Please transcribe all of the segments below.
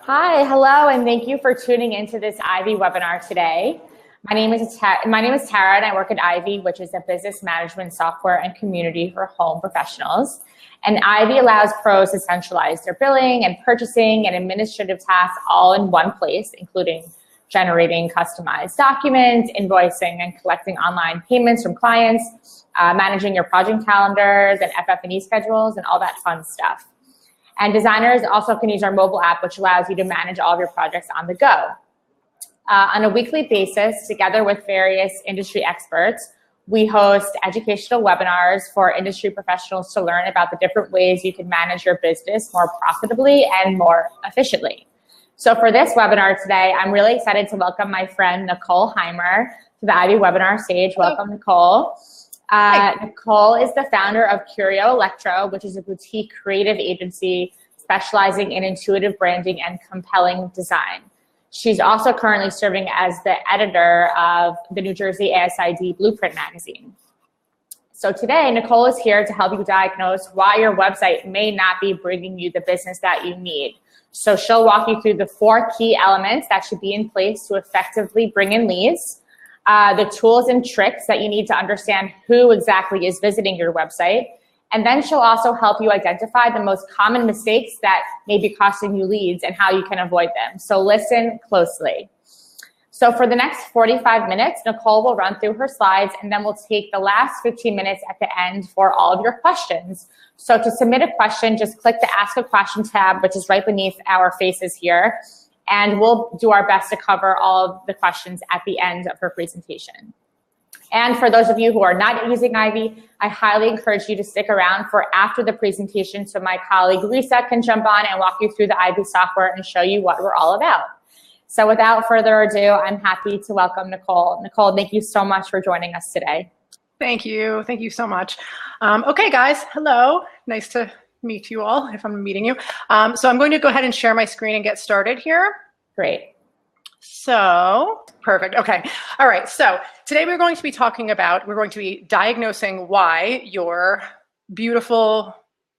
Hi, hello, and thank you for tuning into this Ivy webinar today. My name is Tara, and I work at Ivy, which is a business management software and community for home professionals. And Ivy allows pros to centralize their billing and purchasing and administrative tasks all in one place, including generating customized documents, invoicing and collecting online payments from clients, managing your project calendars and FF&E schedules, and all that fun stuff. And designers also can use our mobile app, which allows you to manage all of your projects on the go. On a weekly basis, together with various industry experts, we host educational webinars for industry professionals to learn about the different ways you can manage your business more profitably and more efficiently. So for this webinar today, I'm really excited to welcome my friend Nicole Heymer to the Ivy webinar stage. Welcome, Nicole. Nicole is the founder of Curio Electro, which is a boutique creative agency specializing in intuitive branding and compelling design. She's also currently serving as the editor of the New Jersey ASID Blueprint magazine. So today, Nicole is here to help you diagnose why your website may not be bringing you the business that you need. So she'll walk you through the 4 key elements that should be in place to effectively bring in leads, the tools and tricks that you need to understand who exactly is visiting your website. And then she'll also help you identify the most common mistakes that may be costing you leads and how you can avoid them. So listen closely. So for the next 45 minutes, Nicole will run through her slides, and then we'll take the last 15 minutes at the end for all of your questions. So to submit a question, just click the Ask a Question tab, which is right beneath our faces here. And we'll do our best to cover all of the questions at the end of her presentation. And for those of you who are not using Ivy, I highly encourage you to stick around for after the presentation so my colleague Risa can jump on and walk you through the Ivy software and show you what we're all about. So without further ado, I'm happy to welcome Nicole. Nicole, thank you so much for joining us today. Thank you. Thank you so much. Okay, guys. Hello. Nice to meet you all, if I'm meeting you. So I'm going to go ahead and share my screen and get started here. Great. So, perfect. Okay. All right. So today we're going to be diagnosing why your beautiful,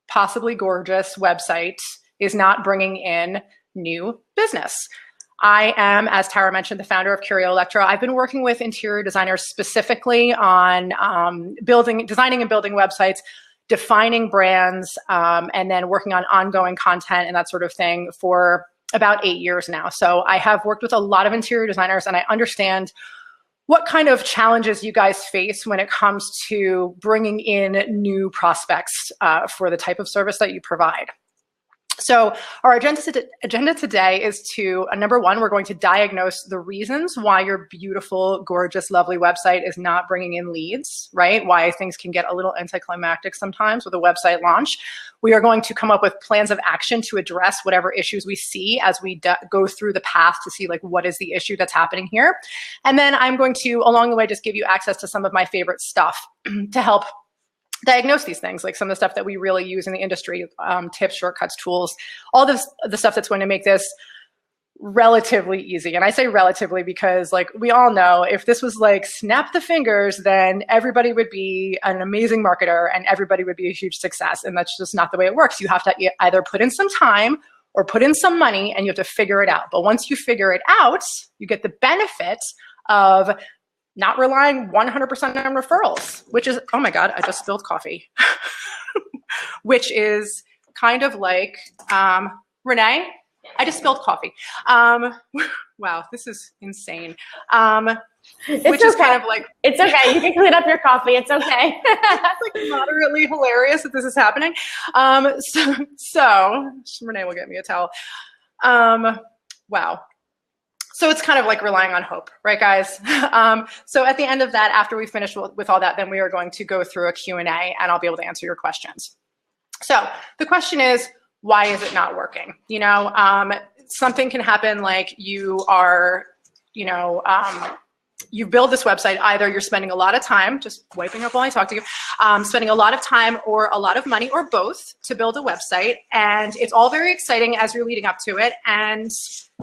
possibly gorgeous website is not bringing in new business. I am, as Tara mentioned, the founder of Curio Electro. I've been working with interior designers specifically on designing and building websites, defining brands, and then working on ongoing content and that sort of thing for about 8 years now. So I have worked with a lot of interior designers, and I understand what kind of challenges you guys face when it comes to bringing in new prospects for the type of service that you provide. So our agenda today is to, number one, we're going to diagnose the reasons why your beautiful, gorgeous, lovely website is not bringing in leads, right? Why things can get a little anticlimactic sometimes with a website launch. We are going to come up with plans of action to address whatever issues we see as we go through the path to see like what is the issue that's happening here. And then I'm going to, along the way, just give you access to some of my favorite stuff to help diagnose these things, like some of the stuff that we really use in the industry, tips, shortcuts, tools, all this, the stuff that's going to make this relatively easy. And I say relatively because like we all know if this was like snap the fingers, then everybody would be an amazing marketer and everybody would be a huge success. And that's just not the way it works. You have to either put in some time or put in some money and you have to figure it out. But once you figure it out, you get the benefit of not relying 100% on referrals, which is, oh my God, I just spilled coffee, which is kind of like, Renee, I just spilled coffee. Wow, this is insane. Which is kind of like. It's okay, you can clean up your coffee, it's okay. It's like moderately hilarious that this is happening. So Renee will get me a towel. Wow. So it's kind of like relying on hope, right, guys? So at the end of that, after we finish with all that, then we are going to go through a Q&A and I'll be able to answer your questions. So the question is, why is it not working? You know, something can happen like you are, you build this website, either you're spending a lot of time, just wiping up while I talk to you, spending a lot of time or a lot of money or both to build a website. And it's all very exciting as you're leading up to it. And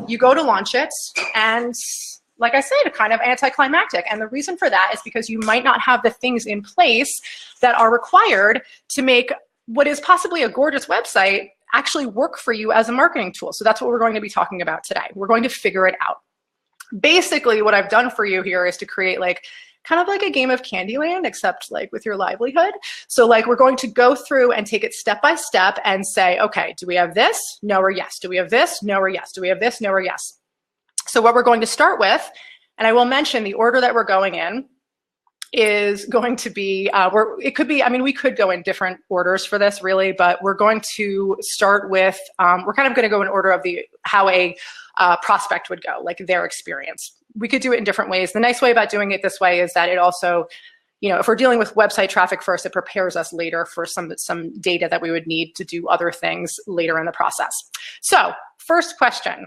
you go to launch it and like I said, kind of anticlimactic. And the reason for that is because you might not have the things in place that are required to make what is possibly a gorgeous website actually work for you as a marketing tool. So that's what we're going to be talking about today. We're going to figure it out. Basically, what I've done for you here is to create like kind of like a game of Candyland, except like with your livelihood. So like we're going to go through and take it step by step and say, okay, do we have this? No or yes. Do we have this? No or yes. Do we have this? No or yes. So what we're going to start with, and I will mention the order that we're going in is going to be, it could be, I mean, we could go in different orders for this really, but we're going to start with, we're kind of going to go in order of how a prospect would go, like their experience. We could do it in different ways. The nice way about doing it this way is that it also, you know, if we're dealing with website traffic first, it prepares us later for some data that we would need to do other things later in the process. So first question,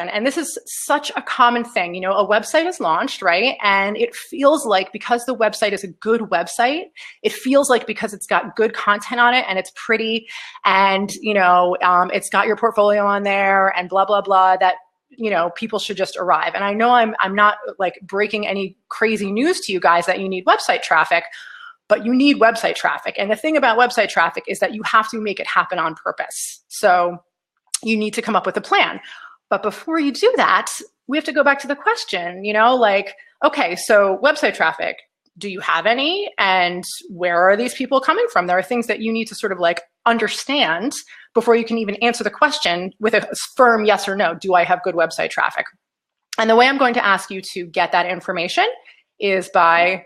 and this is such a common thing, you know, a website is launched, right? And it feels like because the website is a good website, it feels like because it's got good content on it and it's pretty and, you know, it's got your portfolio on there and blah, blah, blah, that, you know, people should just arrive. And I know I'm not like breaking any crazy news to you guys that you need website traffic, but you need website traffic. And the thing about website traffic is that you have to make it happen on purpose. So you need to come up with a plan. But before you do that, we have to go back to the question, you know, like, okay, so website traffic, do you have any? And where are these people coming from? There are things that you need to sort of like understand before you can even answer the question with a firm yes or no. Do I have good website traffic? And the way I'm going to ask you to get that information is by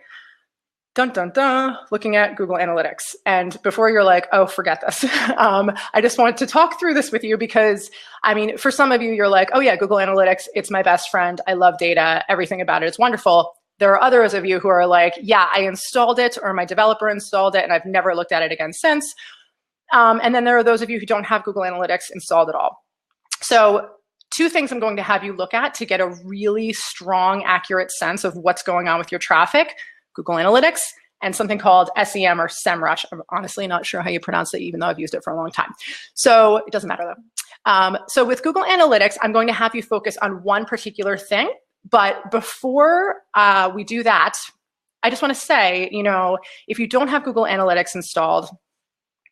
looking at Google Analytics. And before you're like, oh, forget this. I just wanted to talk through this with you because, I mean, for some of you, you're like, oh yeah, Google Analytics, it's my best friend. I love data. Everything about it is wonderful. There are others of you who are like, yeah, I installed it or my developer installed it and I've never looked at it again since. And then there are those of you who don't have Google Analytics installed at all. So two things I'm going to have you look at to get a really strong, accurate sense of what's going on with your traffic: Google Analytics and something called SEM or SEMrush. I'm honestly not sure how you pronounce it, even though I've used it for a long time. So it doesn't matter though. So with Google Analytics, I'm going to have you focus on one particular thing. But before we do that, I just want to say, you know, if you don't have Google Analytics installed,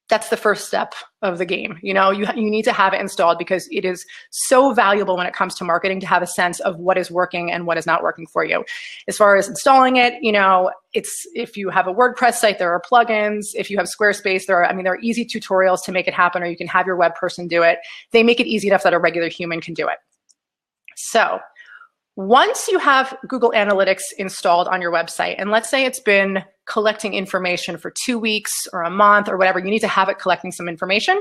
that's the first step of the game. You know, you need to have it installed because it is so valuable when it comes to marketing to have a sense of what is working and what is not working for you. As far as installing it, you know, if you have a WordPress site, there are plugins. If you have Squarespace, there are easy tutorials to make it happen, or you can have your web person do it. They make it easy enough that a regular human can do it. So once you have Google Analytics installed on your website, and let's say it's been collecting information for 2 weeks or a month or whatever, you need to have it collecting some information.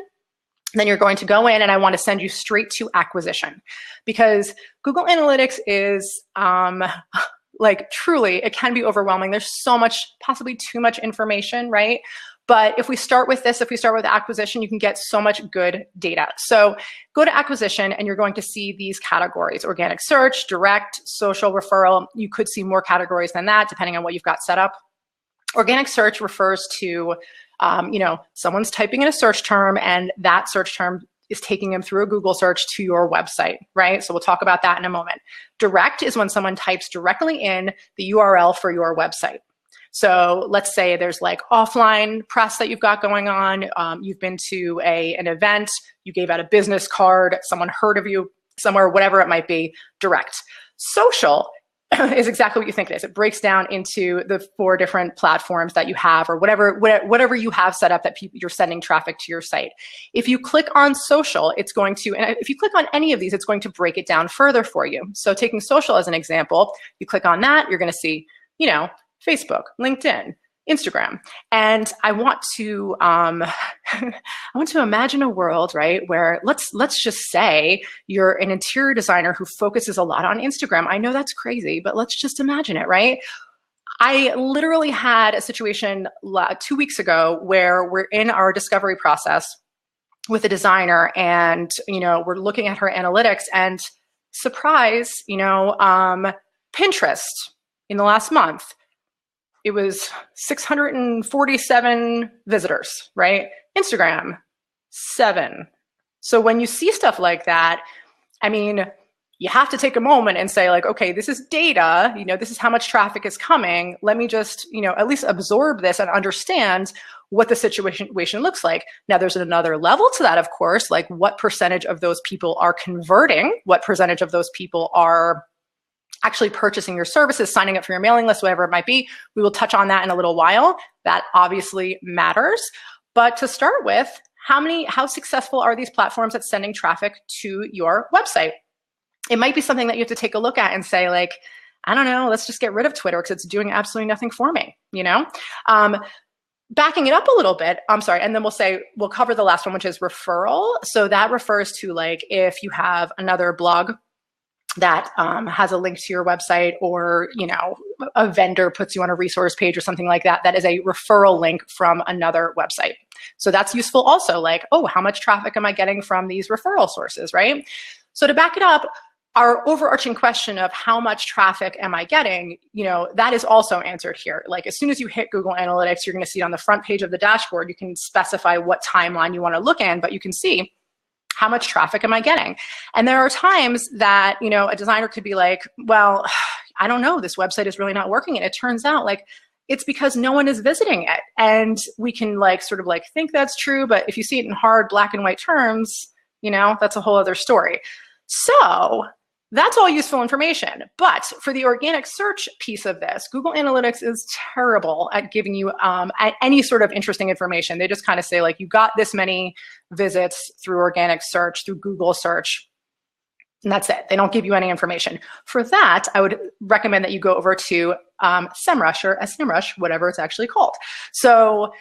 Then you're going to go in and I want to send you straight to acquisition, because Google Analytics is like truly, it can be overwhelming. There's so much, possibly too much information, right? But if we start with this, if we start with acquisition, you can get so much good data. So go to acquisition and you're going to see these categories: organic search, direct, social, referral. You could see more categories than that depending on what you've got set up. Organic search refers to, you know, someone's typing in a search term and that search term is taking them through a Google search to your website, right? So we'll talk about that in a moment. Direct is when someone types directly in the URL for your website. So let's say there's like offline press that you've got going on. You've been to an event, you gave out a business card, someone heard of you somewhere, whatever it might be. Direct. Social is exactly what you think it is. It breaks down into the 4 different platforms that you have, or whatever you have set up that you're sending traffic to your site. If you click on social, it's going to, and if you click on any of these, it's going to break it down further for you. So taking social as an example, you click on that, you're going to see, you know, Facebook, LinkedIn, Instagram. And I want to imagine a world, right, where let's just say you're an interior designer who focuses a lot on Instagram. I know that's crazy, but let's just imagine it, right? I literally had a situation 2 weeks ago where we're in our discovery process with a designer, and you know, we're looking at her analytics, and surprise, you know, Pinterest in the last month, it was 647 visitors, right? Instagram, 7. So when you see stuff like that, I mean, you have to take a moment and say like, okay, this is data, this is how much traffic is coming. Let me just, at least absorb this and understand what the situation looks like. Now, there's another level to that, of course, like what percentage of those people are converting, what percentage of those people are actually purchasing your services, signing up for your mailing list, whatever it might be. We will touch on that in a little while. That obviously matters. But to start with, how successful are these platforms at sending traffic to your website? It might be something that you have to take a look at and say like, I don't know, let's just get rid of Twitter because it's doing absolutely nothing for me, Backing it up a little bit, I'm sorry, and then we'll cover the last one, which is referral. So that refers to like if you have another blog that has a link to your website, or a vendor puts you on a resource page or something like that, that is a referral link from another website. So that's useful also, like, oh, how much traffic am I getting from these referral sources, right? So to back it up, our overarching question of how much traffic am I getting, that is also answered here. Like as soon as you hit Google Analytics, you're going to see it on the front page of the dashboard. You can specify what timeline you want to look in, but you can see how much traffic am I getting? And there are times that, a designer could be like, well, I don't know, this website is really not working. And it turns out like it's because no one is visiting it. And we can think that's true, but if you see it in hard black and white terms, that's a whole other story. So that's all useful information. But for the organic search piece of this, Google Analytics is terrible at giving you any sort of interesting information. They just kind of say like, you got this many visits through organic search, through Google search, and that's it. They don't give you any information. For that, I would recommend that you go over to SEMrush or SEMrush, whatever it's actually called. So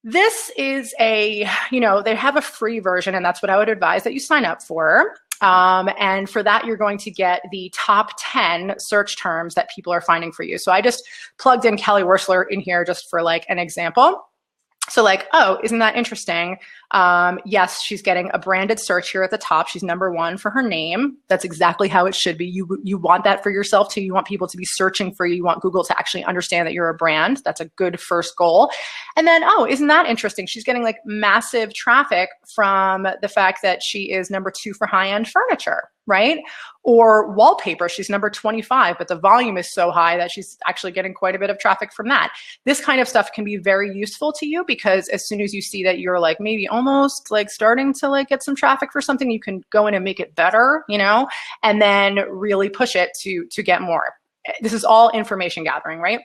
this is they have a free version, and that's what I would advise that you sign up for. And for that, you're going to get the top 10 search terms that people are finding for you. So I just plugged in Kelly Wersler in here just for like an example. So like, oh, isn't that interesting? Yes, she's getting a branded search here at the top. She's number one for her name. That's exactly how it should be. You want that for yourself too. You want people to be searching for you. You want Google to actually understand that you're a brand. That's a good first goal. And then, oh, isn't that interesting? She's getting like massive traffic from the fact that she is number 2 for high-end furniture, right? Or wallpaper, she's number 25, but the volume is so high that she's actually getting quite a bit of traffic from that. This kind of stuff can be very useful to you because as soon as you see that you're like maybe almost like starting to like get some traffic for something, you can go in and make it better, and then really push it to get more. This is all information gathering, right?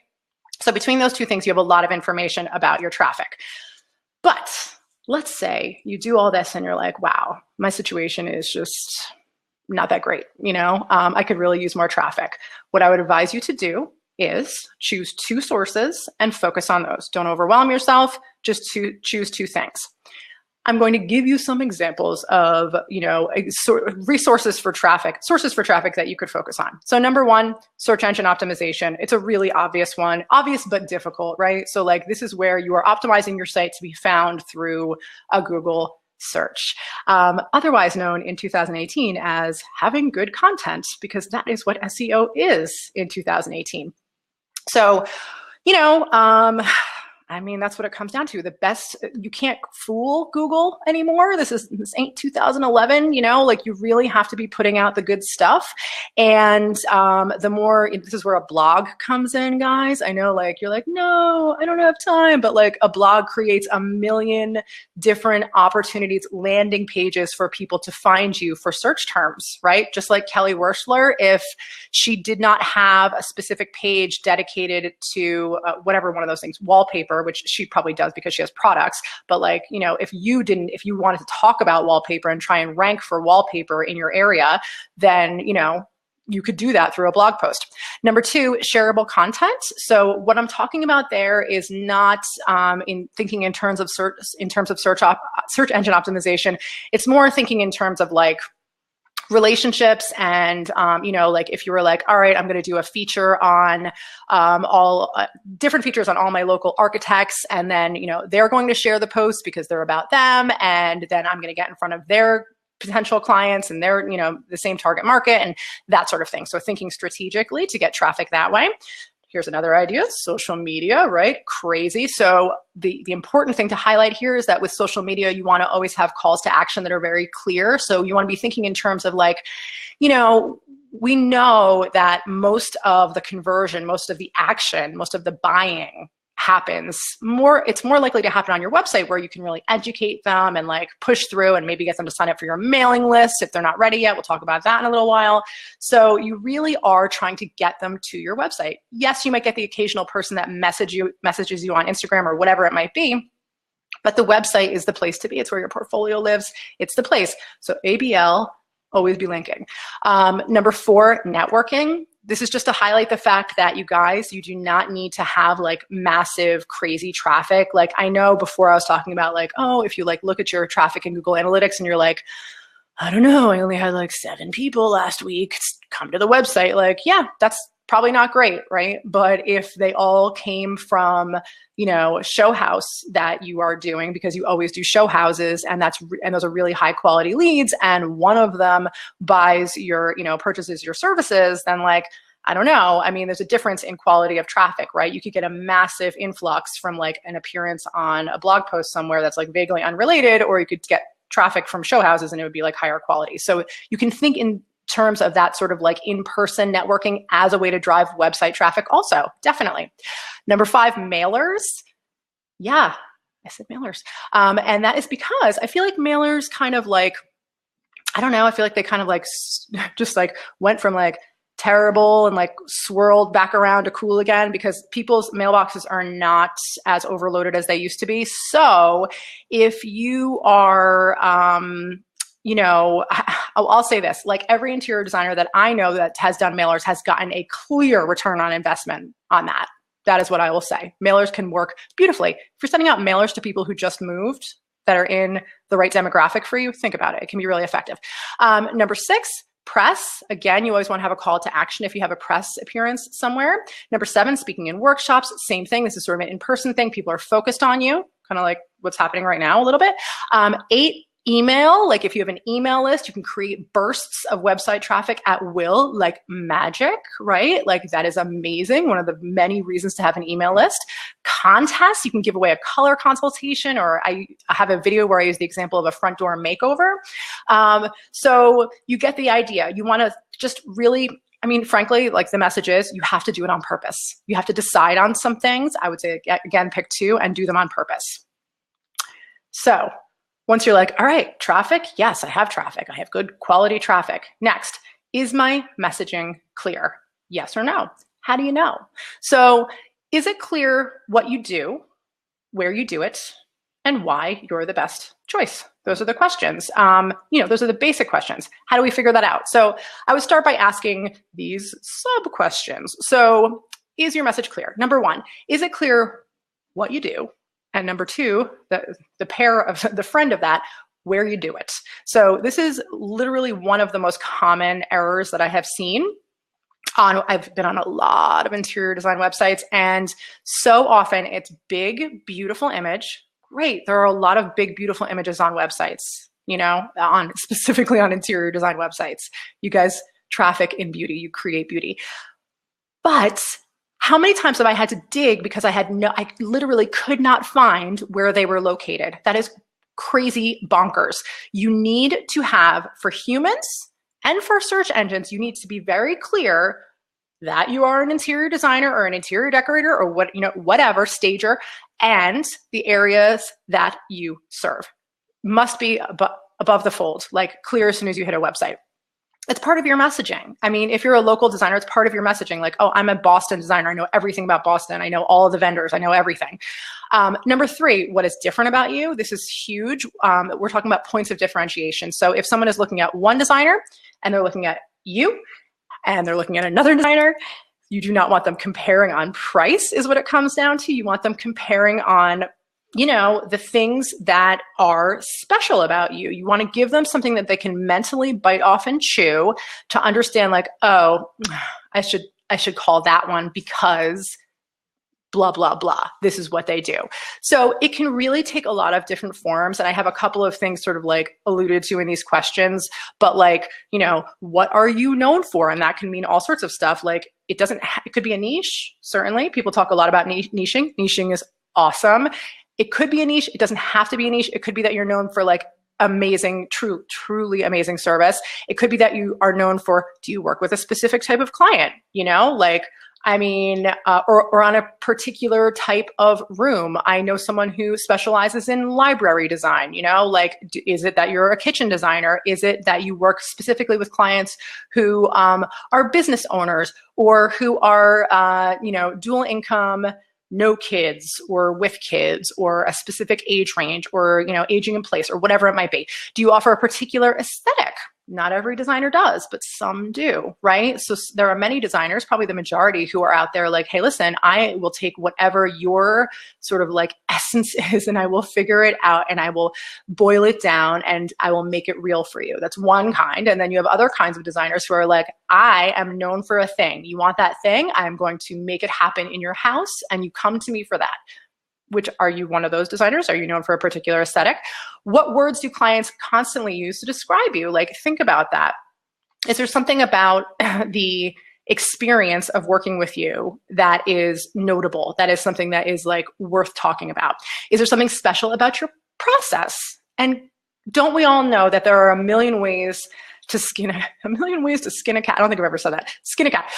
So between those two things, you have a lot of information about your traffic. But let's say you do all this and you're like, wow, my situation is just not that great. I could really use more traffic. What I would advise you to do is choose 2 sources and focus on those. Don't overwhelm yourself, just choose 2 things. I'm going to give you some examples of, resources for traffic, sources for traffic that you could focus on. So number 1, search engine optimization. It's a really obvious one, obvious but difficult, right? So like this is where you are optimizing your site to be found through a Google search, otherwise known in 2018 as having good content, because that is what SEO is in 2018. So, that's what it comes down to. The best, you can't fool Google anymore. This ain't 2011, like you really have to be putting out the good stuff. And this is where a blog comes in, guys. I know like, you're like, no, I don't have time. But like a blog creates a million different opportunities, landing pages for people to find you for search terms, right? Just like Kelly Wersler, if she did not have a specific page dedicated to whatever one of those things, wallpaper, which she probably does because she has products. But like, if you wanted to talk about wallpaper and try and rank for wallpaper in your area, then, you could do that through a blog post. Number 2, shareable content. So what I'm talking about there is not in thinking in terms of search engine optimization. It's more thinking in terms of like relationships and, like if you were like, all right, I'm going to do a feature on all different features on all my local architects. And then, they're going to share the post because they're about them. And then I'm going to get in front of their potential clients and their, the same target market and that sort of thing. So thinking strategically to get traffic that way. Here's another idea, social media, right? Crazy. So the important thing to highlight here is that with social media, you want to always have calls to action that are very clear. So you want to be thinking in terms of like, we know that most of the conversion, most of the action, most of the buying it's more likely to happen on your website, where you can really educate them and like push through and maybe get them to sign up for your mailing list if they're not ready yet. We'll talk about that in a little while. So you really are trying to get them to your website. Yes, you might get the occasional person that messages you on Instagram or whatever it might be, but the website is the place to be. It's where your portfolio lives. It's the place. So ABL, always be linking. Number 4, networking. This is just to highlight the fact that you guys, you do not need to have like massive, crazy traffic. Like I know before I was talking about like, oh, if you like look at your traffic in Google Analytics and you're like, I don't know, I only had like 7 people last week come to the website. Like, yeah, that's probably not great, right? But if they all came from, show house that you are doing, because you always do show houses, and those are really high quality leads, and one of them buys your, purchases your services, then like, I don't know. I mean, there's a difference in quality of traffic, right? You could get a massive influx from like an appearance on a blog post somewhere that's like vaguely unrelated, or you could get traffic from show houses and it would be like higher quality. So you can think in terms of that sort of like in-person networking as a way to drive website traffic also, definitely. Number 5, mailers. Yeah, I said mailers. And that is because I feel like mailers kind of like, I don't know, I feel like they kind of like just like went from like terrible and like swirled back around to cool again, because people's mailboxes are not as overloaded as they used to be. So if you are, I'll say this, like every interior designer that I know that has done mailers has gotten a clear return on investment on that. That is what I will say. Mailers can work beautifully. If you're sending out mailers to people who just moved that are in the right demographic for you, think about it. It can be really effective. Number 6, press. Again, you always want to have a call to action if you have a press appearance somewhere. Number 7, speaking in workshops, same thing. This is sort of an in-person thing. People are focused on you, kind of like what's happening right now a little bit. 8, email. Like if you have an email list, you can create bursts of website traffic at will, like magic, right? Like that is amazing. One of the many reasons to have an email list. Contests, you can give away a color consultation, or I have a video where I use the example of a front door makeover. So you get the idea. You want to just really, I mean, frankly, like the message is you have to do it on purpose. You have to decide on some things. I would say, again, pick 2 and do them on purpose. So once you're like, all right, traffic, yes, I have traffic. I have good quality traffic. Next, is my messaging clear? Yes or no? How do you know? So is it clear what you do, where you do it, and why you're the best choice? Those are the questions. Those are the basic questions. How do we figure that out? So I would start by asking these sub-questions. So is your message clear? Number 1, is it clear what you do? And number 2, the pair of the friend of that, where you do it. So this is literally one of the most common errors that I have seen. I've been on a lot of interior design websites, and so often it's big, beautiful image. Great. There are a lot of big, beautiful images on websites, specifically on interior design websites. You guys traffic in beauty, you create beauty. But how many times have I had to dig because I literally could not find where they were located? That is crazy bonkers. You need to have, for humans and for search engines, you need to be very clear that you are an interior designer or an interior decorator or whatever, stager, and the areas that you serve must be above the fold, like clear as soon as you hit a website. It's part of your messaging. I mean, if you're a local designer, it's part of your messaging. Like, oh, I'm a Boston designer. I know everything about Boston. I know all of the vendors. I know everything. Number 3, what is different about you? This is huge. We're talking about points of differentiation. So if someone is looking at one designer and they're looking at you and they're looking at another designer, you do not want them comparing on price is what it comes down to. You want them comparing on the things that are special about you. You want to give them something that they can mentally bite off and chew to understand like, oh, I should call that one because blah, blah, blah. This is what they do. So it can really take a lot of different forms. And I have a couple of things sort of like alluded to in these questions, but like, what are you known for? And that can mean all sorts of stuff. Like it could be a niche. Certainly people talk a lot about niching. Niching is awesome. It could be a niche. It doesn't have to be a niche. It could be that you're known for like amazing, truly amazing service. It could be that you are known for, do you work with a specific type of client? You know, like, I mean, or on a particular type of room. I know someone who specializes in library design, you know, like, is it that you're a kitchen designer? Is it that you work specifically with clients who are business owners or who are, you know, dual income, no kids or with kids or a specific age range or, you know, aging in place or whatever it might be? Do you offer a particular aesthetic? Not every designer does, but some do, right? So there are many designers, probably the majority, who are out there like, hey, listen, I will take whatever your sort of like essence is and I will figure it out and I will boil it down and I will make it real for you. That's one kind. And then you have other kinds of designers who are like, I am known for a thing. You want that thing? I'm going to make it happen in your house and you come to me for that. Which, are you one of those designers? Are you known for a particular aesthetic? What words do clients constantly use to describe you? Like, think about that. Is there something about the experience of working with you that is notable? That is something that is like worth talking about? Is there something special about your process? And don't we all know that there are a million ways to skin a cat? I don't think I've ever said that. Skin a cat.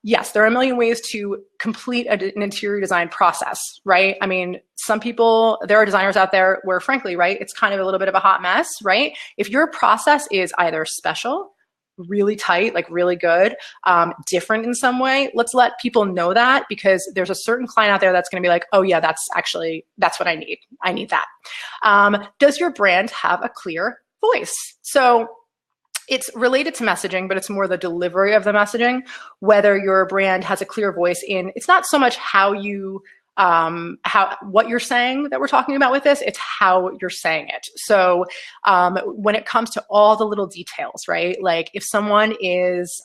Yes, there are a million ways to complete an interior design process, right? I mean, some people, there are designers out there where, frankly, right, it's kind of a little bit of a hot mess, right? If your process is either special, really tight, like really good, different in some way, let's let people know that, because there's a certain client out there that's going to be like, oh yeah, that's what I need. I need that. Does your brand have a clear voice? So it's related to messaging, but it's more the delivery of the messaging, whether your brand has a clear voice in, it's not so much how you, what you're saying that we're talking about with this, it's how you're saying it. So when it comes to all the little details, right? Like if someone is,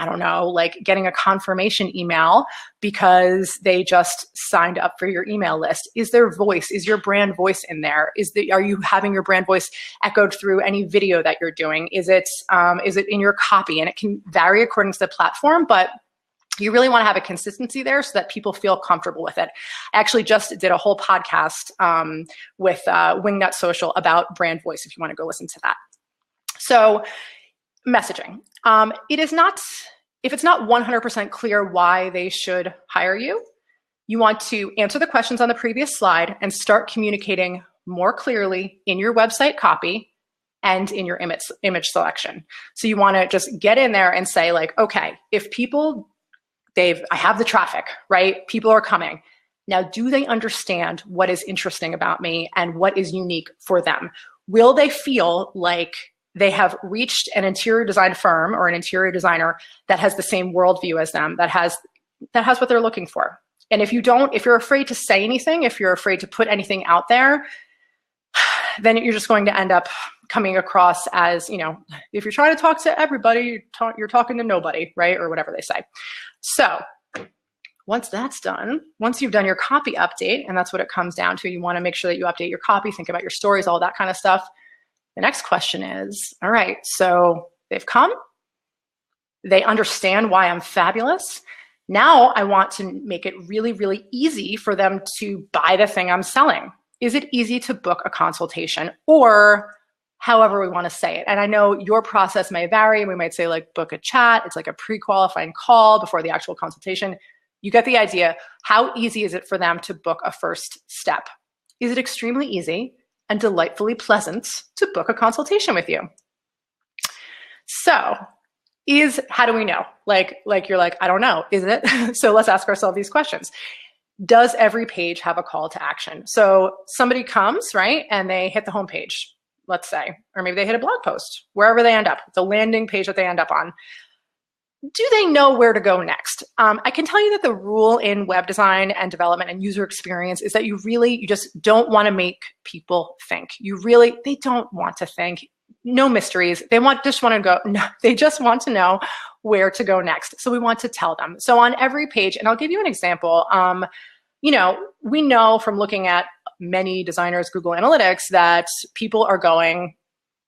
I don't know, like getting a confirmation email because they just signed up for your email list. Is their voice, is your brand voice in there? Are you having your brand voice echoed through any video that you're doing? Is it in your copy? And it can vary according to the platform, but you really want to have a consistency there so that people feel comfortable with it. I actually just did a whole podcast with Wingnut Social about brand voice, if you want to go listen to that. So messaging. If it's not 100% clear why they should hire you, you want to answer the questions on the previous slide and start communicating more clearly in your website copy and in your image selection. So you want to just get in there and say like, okay, if people, I have the traffic, right? People are coming. Now, do they understand what is interesting about me and what is unique for them? Will they feel like they have reached an interior design firm or an interior designer that has the same worldview as them, that has what they're looking for? And if you're afraid to say anything, if you're afraid to put anything out there, then you're just going to end up coming across as, you know, if you're trying to talk to everybody, you're talking to nobody, right? Or whatever they say. So once that's done, once you've done your copy update, and that's what it comes down to, you want to make sure that you update your copy, think about your stories, all that kind of stuff. The next question is, all right, so they've come, they understand why I'm fabulous. Now I want to make it really, really easy for them to buy the thing I'm selling. Is it easy to book a consultation, or however we want to say it? And I know your process may vary. We might say like book a chat. It's like a pre-qualifying call before the actual consultation. You get the idea. How easy is it for them to book a first step? Is it extremely easy and delightfully pleasant to book a consultation with you? So how do we know? Like you're like, I don't know, is it? So let's ask ourselves these questions. Does every page have a call to action? So somebody comes, right, and they hit the homepage, let's say, or maybe they hit a blog post, wherever they end up, the landing page that they end up on. Do they know where to go next? I can tell you that the rule in web design and development and user experience is that you just don't want to make people think. They don't want to think. No mysteries. They just want to know where to go next. So we want to tell them. So on every page, and I'll give you an example. We know from looking at many designers' Google Analytics that people are going,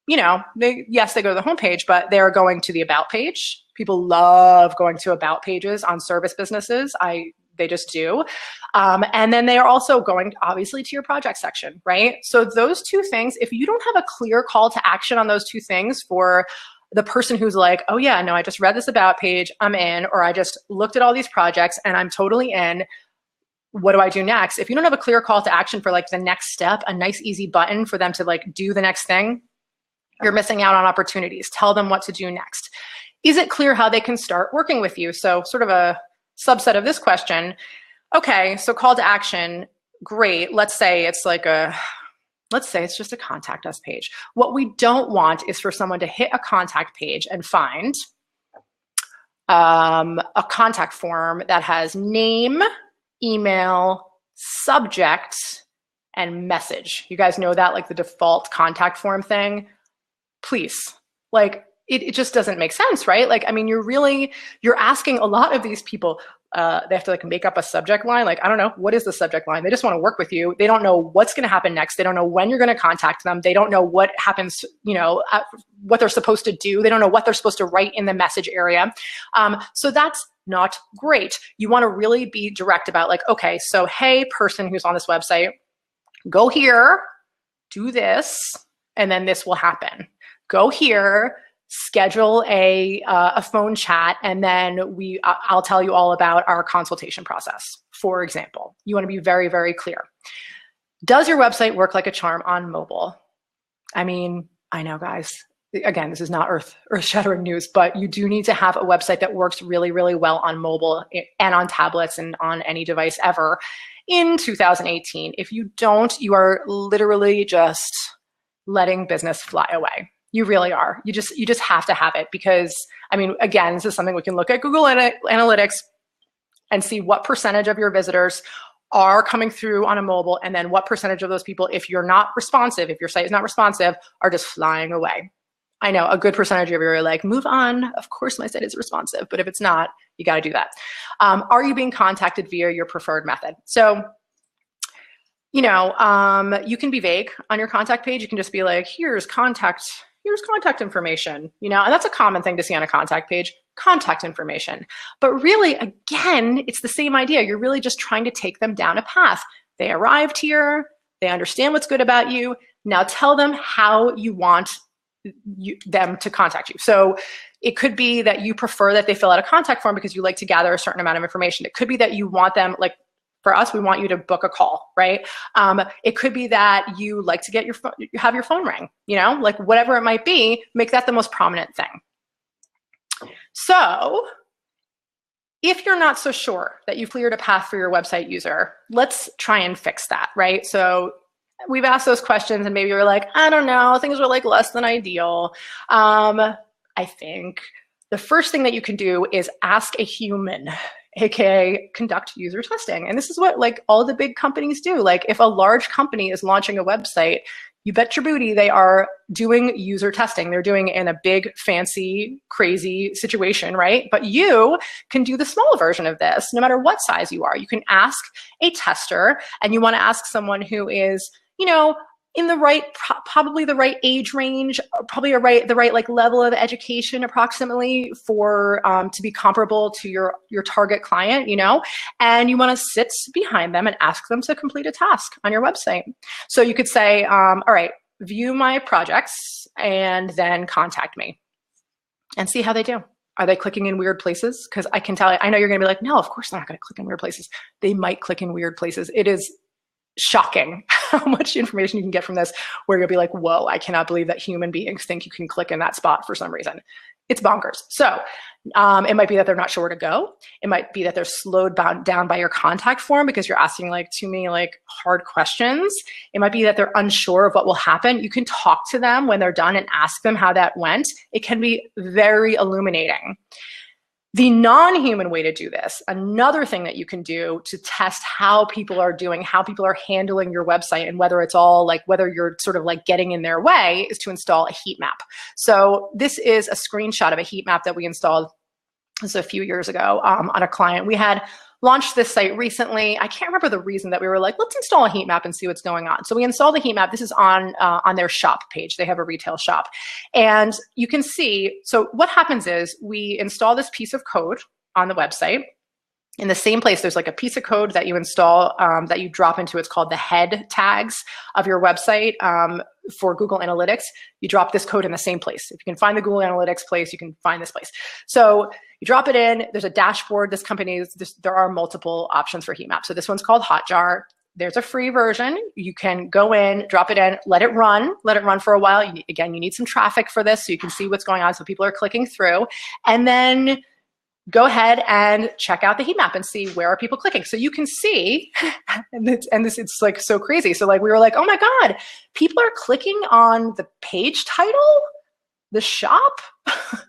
they go to the homepage, but they're going to the about page. People love going to about pages on service businesses. They just do. And then they are also going obviously to your project section, right? So those two things, if you don't have a clear call to action on those two things for the person who's like, oh yeah, no, I just read this about page, I'm in, or I just looked at all these projects and I'm totally in, what do I do next? If you don't have a clear call to action for like the next step, a nice easy button for them to like do the next thing, you're missing out on opportunities. Tell them what to do next. Is it clear how they can start working with you? So sort of a subset of this question. Okay, so call to action, great. Let's say it's just a contact us page. What we don't want is for someone to hit a contact page and find a contact form that has name, email, subject, and message. You guys know that, like the default contact form thing? Please, like it just doesn't make sense, right? Like, I mean, you're asking a lot of these people, they have to like make up a subject line. Like, I don't know, what is the subject line? They just want to work with you. They don't know what's going to happen next. They don't know when you're going to contact them. They don't know what happens, what they're supposed to do. They don't know what they're supposed to write in the message area. So that's not great. You want to really be direct about like, okay, so hey, person who's on this website, go here, do this, and then this will happen. Go here, schedule a phone chat, and then I'll tell you all about our consultation process, for example. You want to be very, very clear. Does your website work like a charm on mobile? I mean, I know, guys, again, this is not earth-shattering news, but you do need to have a website that works really, really well on mobile and on tablets and on any device ever in 2018. If you don't, you are literally just letting business fly away. You really are. You just have to have it because, I mean, again, this is something we can look at Google Analytics and see what percentage of your visitors are coming through on a mobile, and then what percentage of those people, if you're not responsive, if your site is not responsive, are just flying away. I know a good percentage of you are like, move on. Of course my site is responsive, but if it's not, you got to do that. Are you being contacted via your preferred method? So, you can be vague on your contact page. You can just be like, here's contact information, and that's a common thing to see on a contact page, contact information. But really, again, it's the same idea. You're really just trying to take them down a path. They arrived here, they understand what's good about you. Now tell them how you want them to contact you. So it could be that you prefer that they fill out a contact form because you like to gather a certain amount of information. It could be that you want them, like, for us, we want you to book a call, right? It could be that you like to have your phone ring, like whatever it might be, make that the most prominent thing. So if you're not so sure that you've cleared a path for your website user, let's try and fix that, right? So we've asked those questions and maybe you're like, I don't know, things are like less than ideal. I think the first thing that you can do is ask a human, aka conduct user testing. And this is what like all the big companies do. Like if a large company is launching a website, you bet your booty they are doing user testing. They're doing it in a big, fancy, crazy situation, right? But you can do the small version of this, no matter what size you are. You can ask a tester, and you want to ask someone who is, in the right, probably the right age range, probably the right like level of education approximately for to be comparable to your target client, and you want to sit behind them and ask them to complete a task on your website. So you could say, all right, view my projects and then contact me and see how they do. Are they clicking in weird places? Because I can tell, I know you're going to be like, no, of course they're not going to click in weird places. They might click in weird places. It is shocking how much information you can get from this, where you'll be like, whoa, I cannot believe that human beings think you can click in that spot for some reason. It's bonkers. So it might be that they're not sure where to go. It might be that they're slowed down by your contact form because you're asking like too many like hard questions. It might be that they're unsure of what will happen. You can talk to them when they're done and ask them how that went. It can be very illuminating. The non-human way to do this, another thing that you can do to test how people are doing, how people are handling your website, and whether it's all like, whether you're sort of like getting in their way, is to install a heat map. So this is a screenshot of a heat map that we installed a few years ago on a client. We had launched this site recently. I can't remember the reason that we were like, let's install a heat map and see what's going on. So we installed the heat map. This is on their shop page. They have a retail shop. And you can see, so what happens is we install this piece of code on the website. In the same place, there's like a piece of code that you install that you drop into. It's called the head tags of your website for Google Analytics. You drop this code in the same place. If you can find the Google Analytics place, you can find this place. So you drop it in. There's a dashboard. There are multiple options for heat map. So this one's called Hotjar. There's a free version. You can go in, drop it in, let it run for a while. Again, you need some traffic for this so you can see what's going on. So people are clicking through, and then go ahead and check out the heat map and see where are people clicking. So you can see, it's like so crazy. So like we were like, oh my God, people are clicking on the page title, the shop.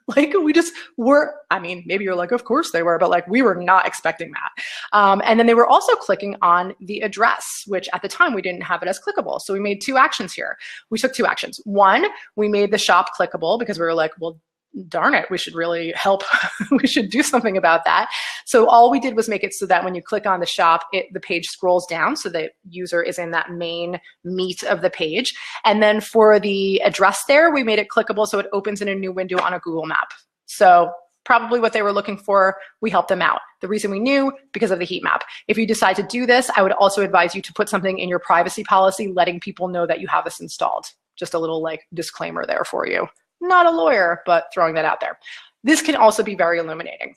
Like we just were, I mean, maybe you're like, of course they were, but like we were not expecting that. And then they were also clicking on the address, which at the time we didn't have it as clickable. So we made two actions here. We took two actions. One, we made the shop clickable because we were like, well, darn it, we should really help. We should do something about that. So all we did was make it so that when you click on the shop, the page scrolls down so the user is in that main meat of the page. And then for the address there, we made it clickable so it opens in a new window on a Google map. So probably what they were looking for, we helped them out. The reason we knew, because of the heat map. If you decide to do this, I would also advise you to put something in your privacy policy letting people know that you have this installed. Just a little like disclaimer there for you. Not a lawyer, but throwing that out there. This can also be very illuminating.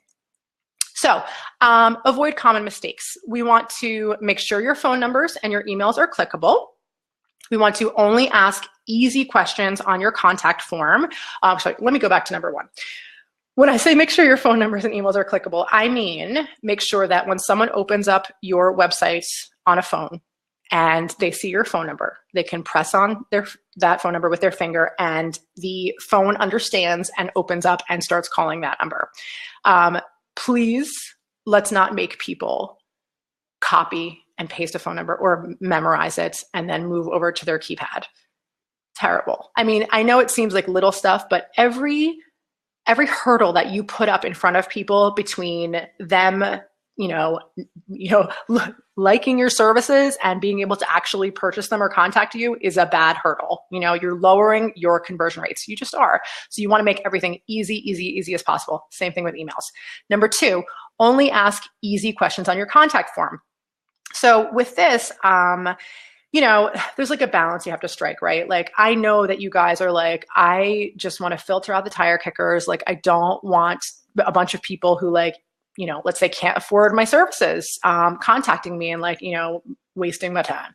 So avoid common mistakes. We want to make sure your phone numbers and your emails are clickable. We want to only ask easy questions on your contact form. Sorry, let me go back to number one. When I say make sure your phone numbers and emails are clickable, I mean make sure that when someone opens up your website on a phone, and they see your phone number, they can press on that phone number with their finger, and the phone understands and opens up and starts calling that number. Please, let's not make people copy and paste a phone number or memorize it and then move over to their keypad. Terrible. I mean, I know it seems like little stuff, but every hurdle that you put up in front of people between them liking your services and being able to actually purchase them or contact you is a bad hurdle. You're lowering your conversion rates. You just are. So you want to make everything easy as possible. Same thing with emails. Number two, only ask easy questions on your contact form. So with this, there's like a balance you have to strike, right? Like, I know that you guys are like, I just want to filter out the tire kickers. Like, I don't want a bunch of people who let's say can't afford my services, contacting me and wasting my time.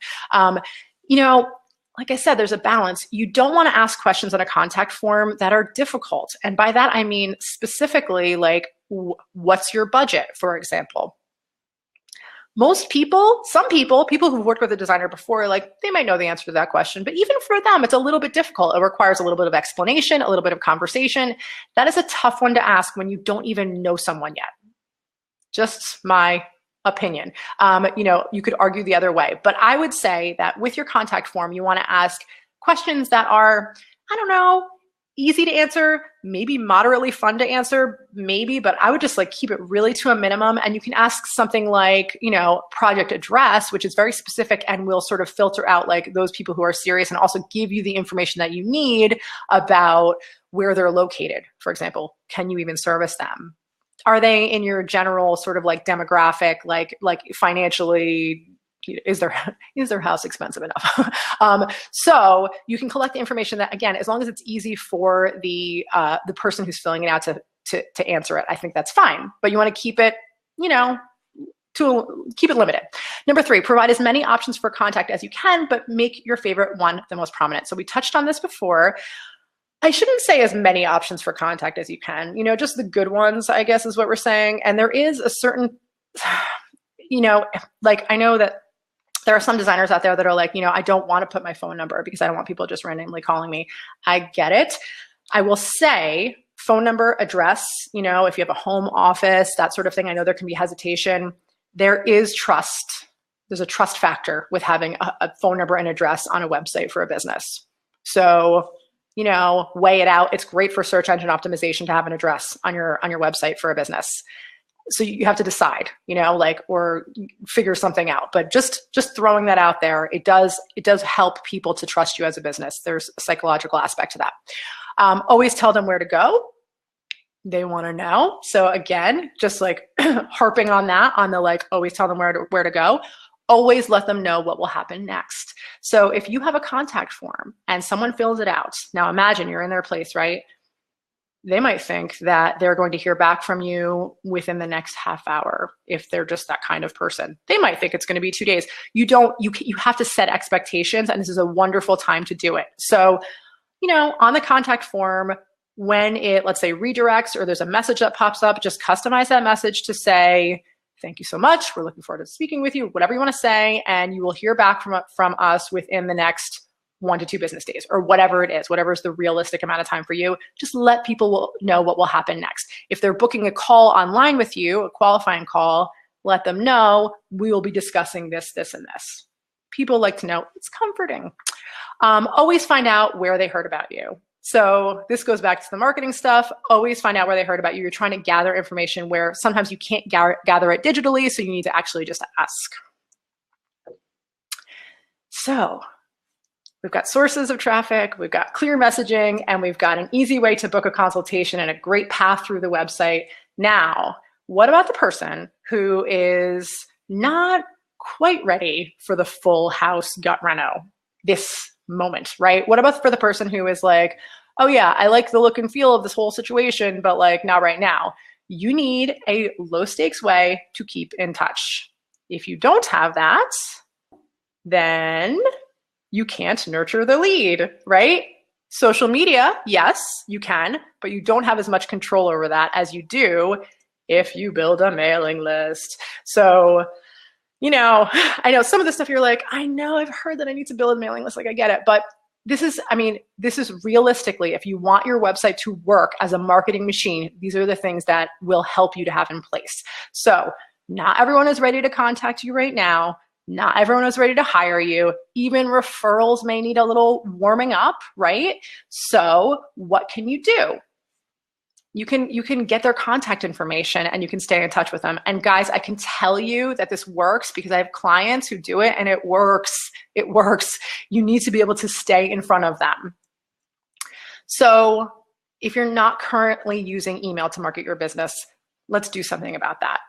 Like I said, there's a balance. You don't want to ask questions on a contact form that are difficult. And by that, I mean specifically what's your budget, for example? Some people who've worked with a designer before, they might know the answer to that question, but even for them, it's a little bit difficult. It requires a little bit of explanation, a little bit of conversation. That is a tough one to ask when you don't even know someone yet. Just my opinion. You could argue the other way, but I would say that with your contact form, you want to ask questions that are, easy to answer, maybe moderately fun to answer, maybe, but I would just keep it really to a minimum. And you can ask something like, project address, which is very specific and will sort of filter out those people who are serious and also give you the information that you need about where they're located. For example, can you even service them? Are they in your general sort of demographic, financially, is their house expensive enough? So you can collect the information that, again, as long as it's easy for the person who's filling it out to answer it, I think that's fine. But you want to keep it, keep it limited. Number three, provide as many options for contact as you can, but make your favorite one the most prominent. So we touched on this before. I shouldn't say as many options for contact as you can, just the good ones, I guess is what we're saying. And there is a certain, I know that there are some designers out there that are I don't want to put my phone number because I don't want people just randomly calling me. I get it. I will say phone number, address, if you have a home office, that sort of thing. I know there can be hesitation. There is trust. There's a trust factor with having a phone number and address on a website for a business. So, weigh it out. It's great for search engine optimization to have an address on your website for a business. So you have to decide, or figure something out. But just throwing that out there, it does help people to trust you as a business. There's a psychological aspect to that. Always tell them where to go. They want to know. So again, just like harping on that, on the like, always tell them where to go. Always let them know what will happen next. So if you have a contact form and someone fills it out, now imagine you're in their place, right? They might think that they're going to hear back from you within the next half hour if they're just that kind of person. They might think it's going to be 2 days. You have to set expectations, and this is a wonderful time to do it. So, on the contact form, when it, let's say, redirects or there's a message that pops up, just customize that message to say, thank you so much. We're looking forward to speaking with you, whatever you want to say, and you will hear back from us within the next 1 to 2 business days, or whatever it is, whatever is the realistic amount of time for you. Just let people know what will happen next. If they're booking a call online with you, a qualifying call, let them know we will be discussing this, this, and this. People like to know. It's comforting. Always find out where they heard about you. So this goes back to the marketing stuff. Always find out where they heard about you. You're trying to gather information where sometimes you can't gather it digitally, so you need to actually just ask. So we've got sources of traffic, we've got clear messaging, and we've got an easy way to book a consultation and a great path through the website. Now, what about the person who is not quite ready for the full house gut reno this moment, right? What about for the person who is like, oh yeah, I like the look and feel of this whole situation, but like not right now? You need a low stakes way to keep in touch. If you don't have that, then you can't nurture the lead, right? Social media, yes, you can, but you don't have as much control over that as you do if you build a mailing list. So, I know some of the stuff you're like, I know I've heard that I need to build a mailing list, like I get it, but this is realistically, if you want your website to work as a marketing machine, these are the things that will help you to have in place. So not everyone is ready to contact you right now. Not everyone is ready to hire you. Even referrals may need a little warming up, right? So what can you do? You can get their contact information and you can stay in touch with them. And guys, I can tell you that this works because I have clients who do it and it works. It works. You need to be able to stay in front of them. So if you're not currently using email to market your business, let's do something about that.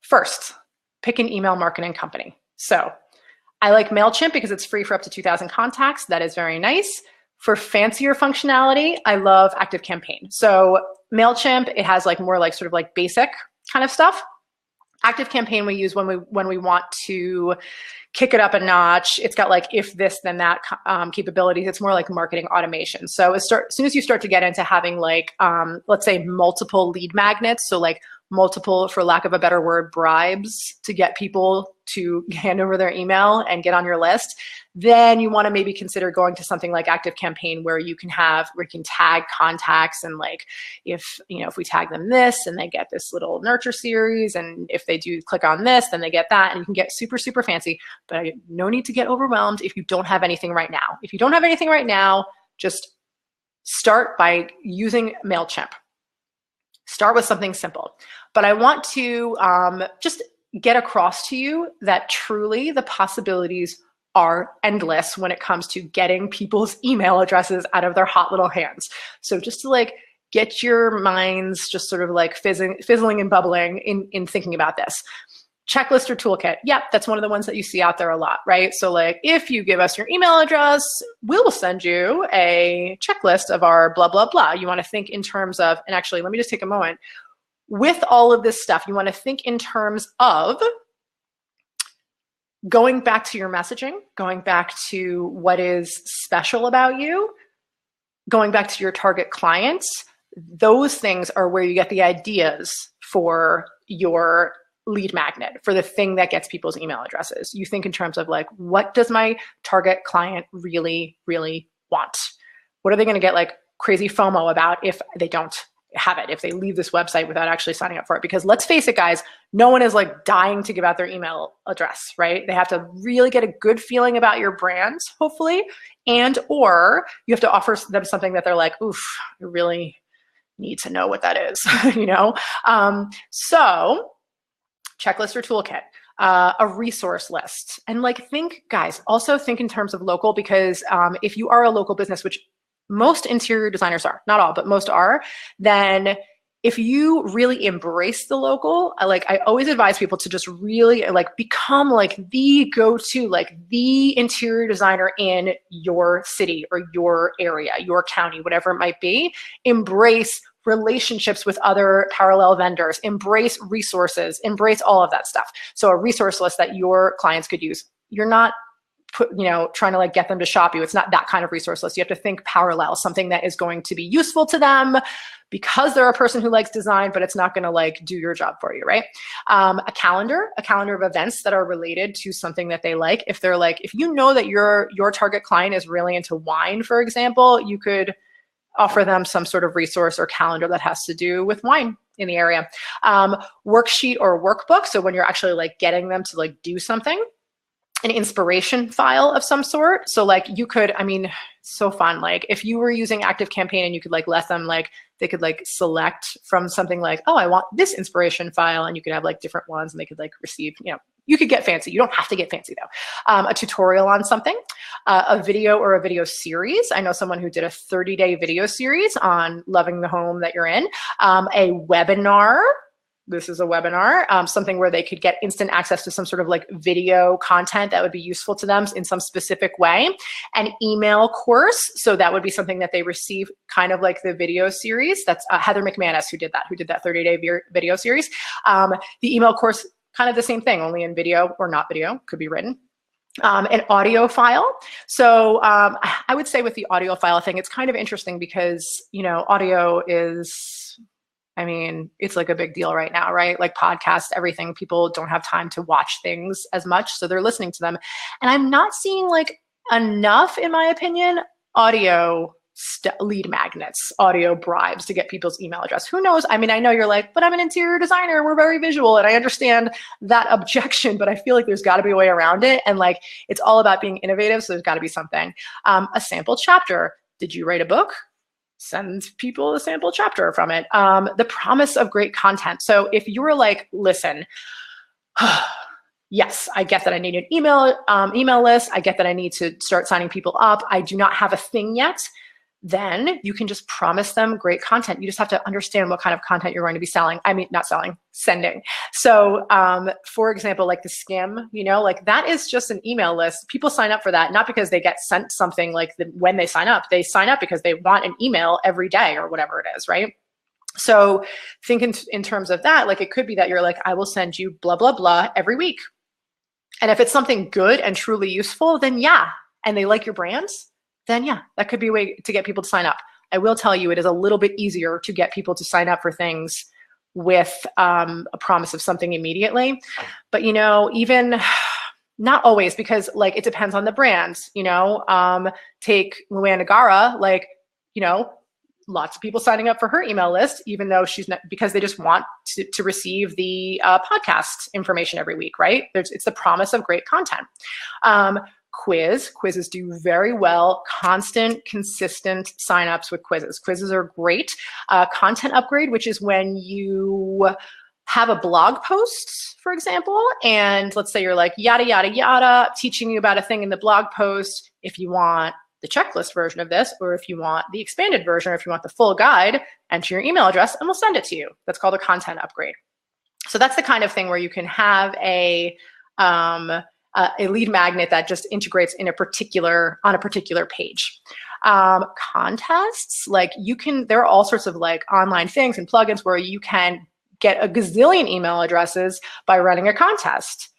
First, pick an email marketing company. So I like MailChimp because it's free for up to 2,000 contacts. That is very nice. For fancier functionality, I love ActiveCampaign. So MailChimp, it has like more like sort of like basic kind of stuff. ActiveCampaign we use when we want to kick it up a notch. It's got like if this then that capabilities. It's more like marketing automation. So as soon as you start to get into having like let's say multiple lead magnets, so like multiple, for lack of a better word, bribes to get people to hand over their email and get on your list, then you want to maybe consider going to something like ActiveCampaign where you can tag contacts, and like if we tag them this and they get this little nurture series, and if they do click on this, then they get that, and you can get super, super fancy, but no need to get overwhelmed if you don't have anything right now. If you don't have anything right now, just start by using MailChimp. Start with something simple. But I want to just get across to you that truly the possibilities are endless when it comes to getting people's email addresses out of their hot little hands. So just to like get your minds just sort of like fizzling and bubbling in thinking about this. Checklist or toolkit. Yep, that's one of the ones that you see out there a lot, right? So like if you give us your email address, we'll send you a checklist of our blah, blah, blah. You want to think in terms of, and actually, let me just take a moment. With all of this stuff, you want to think in terms of going back to your messaging, going back to what is special about you, going back to your target clients. Those things are where you get the ideas for your lead magnet, for the thing that gets people's email addresses. You think in terms of like, what does my target client really, really want? What are they going to get like crazy FOMO about if they don't have it, if they leave this website without actually signing up for it? Because let's face it, guys, no one is like dying to give out their email address, right? They have to really get a good feeling about your brand, hopefully, and or you have to offer them something that they're like, oof, I really need to know what that is, So checklist or toolkit, a resource list. And like think, guys, also think in terms of local, because if you are a local business, which most interior designers are, not all, but most are, then if you really embrace the local, I always advise people to just really become the go-to, the interior designer in your city or your area, your county, whatever it might be. Embrace relationships with other parallel vendors, embrace resources, embrace all of that stuff. So a resource list that your clients could use. You're not trying to get them to shop you. It's not that kind of resource list. You have to think parallel, something that is going to be useful to them because they're a person who likes design, but it's not going to do your job for you, right? A calendar of events that are related to something that they like. If they're if you know that your target client is really into wine, for example, you could offer them some sort of resource or calendar that has to do with wine in the area. Worksheet or workbook. So when you're actually getting them to do something, an inspiration file of some sort. So you could, so fun. If you were using ActiveCampaign and you could let them, they could select from something oh, I want this inspiration file, and you could have different ones, and they could receive, you could get fancy. You don't have to get fancy though. A tutorial on something, a video or a video series. I know someone who did a 30-day video series on loving the home that you're in. A webinar. This is a webinar, something where they could get instant access to some sort of video content that would be useful to them in some specific way. An email course. So that would be something that they receive kind of the video series. That's Heather McManus who did that 30-day video series. The email course, kind of the same thing, only in video or not video, could be written. An audio file. So I would say with the audio file thing, it's kind of interesting because, audio is, it's a big deal right now, right? Podcasts, everything. People don't have time to watch things as much, so they're listening to them. And I'm not seeing enough, in my opinion, audio lead magnets, audio bribes to get people's email address. Who knows? I know you're but I'm an interior designer. We're very visual. And I understand that objection, but I feel there's got to be a way around it. And it's all about being innovative. So there's got to be something. A sample chapter. Did you write a book? Send people a sample chapter from it. The promise of great content. So if you were listen, yes, I get that I need an email list. I get that I need to start signing people up. I do not have a thing yet. Then you can just promise them great content. You just have to understand what kind of content you're going to be selling. Not selling, sending. So for example, the skim, that is just an email list. People sign up for that, not because they get sent something when they sign up because they want an email every day or whatever it is, right? So think in terms of that, it could be that you're I will send you blah, blah, blah every week. And if it's something good and truly useful, then yeah. And they like your brands, then yeah, that could be a way to get people to sign up. I will tell you, it is a little bit easier to get people to sign up for things with a promise of something immediately. But, even not always, because it depends on the brands, take Luann Nagara, lots of people signing up for her email list, even though she's not, because they just want to receive the podcast information every week, right? It's the promise of great content. Quizzes do very well. Constant, consistent signups with quizzes. Quizzes are great. Content upgrade, which is when you have a blog post, for example, and let's say you're yada, yada, yada, teaching you about a thing in the blog post. If you want the checklist version of this, or if you want the expanded version, or if you want the full guide, enter your email address and we'll send it to you. That's called a content upgrade. So that's the kind of thing where you can have a lead magnet that just integrates on a particular page. Contests, there are all sorts of online things and plugins where you can get a gazillion email addresses by running a contest.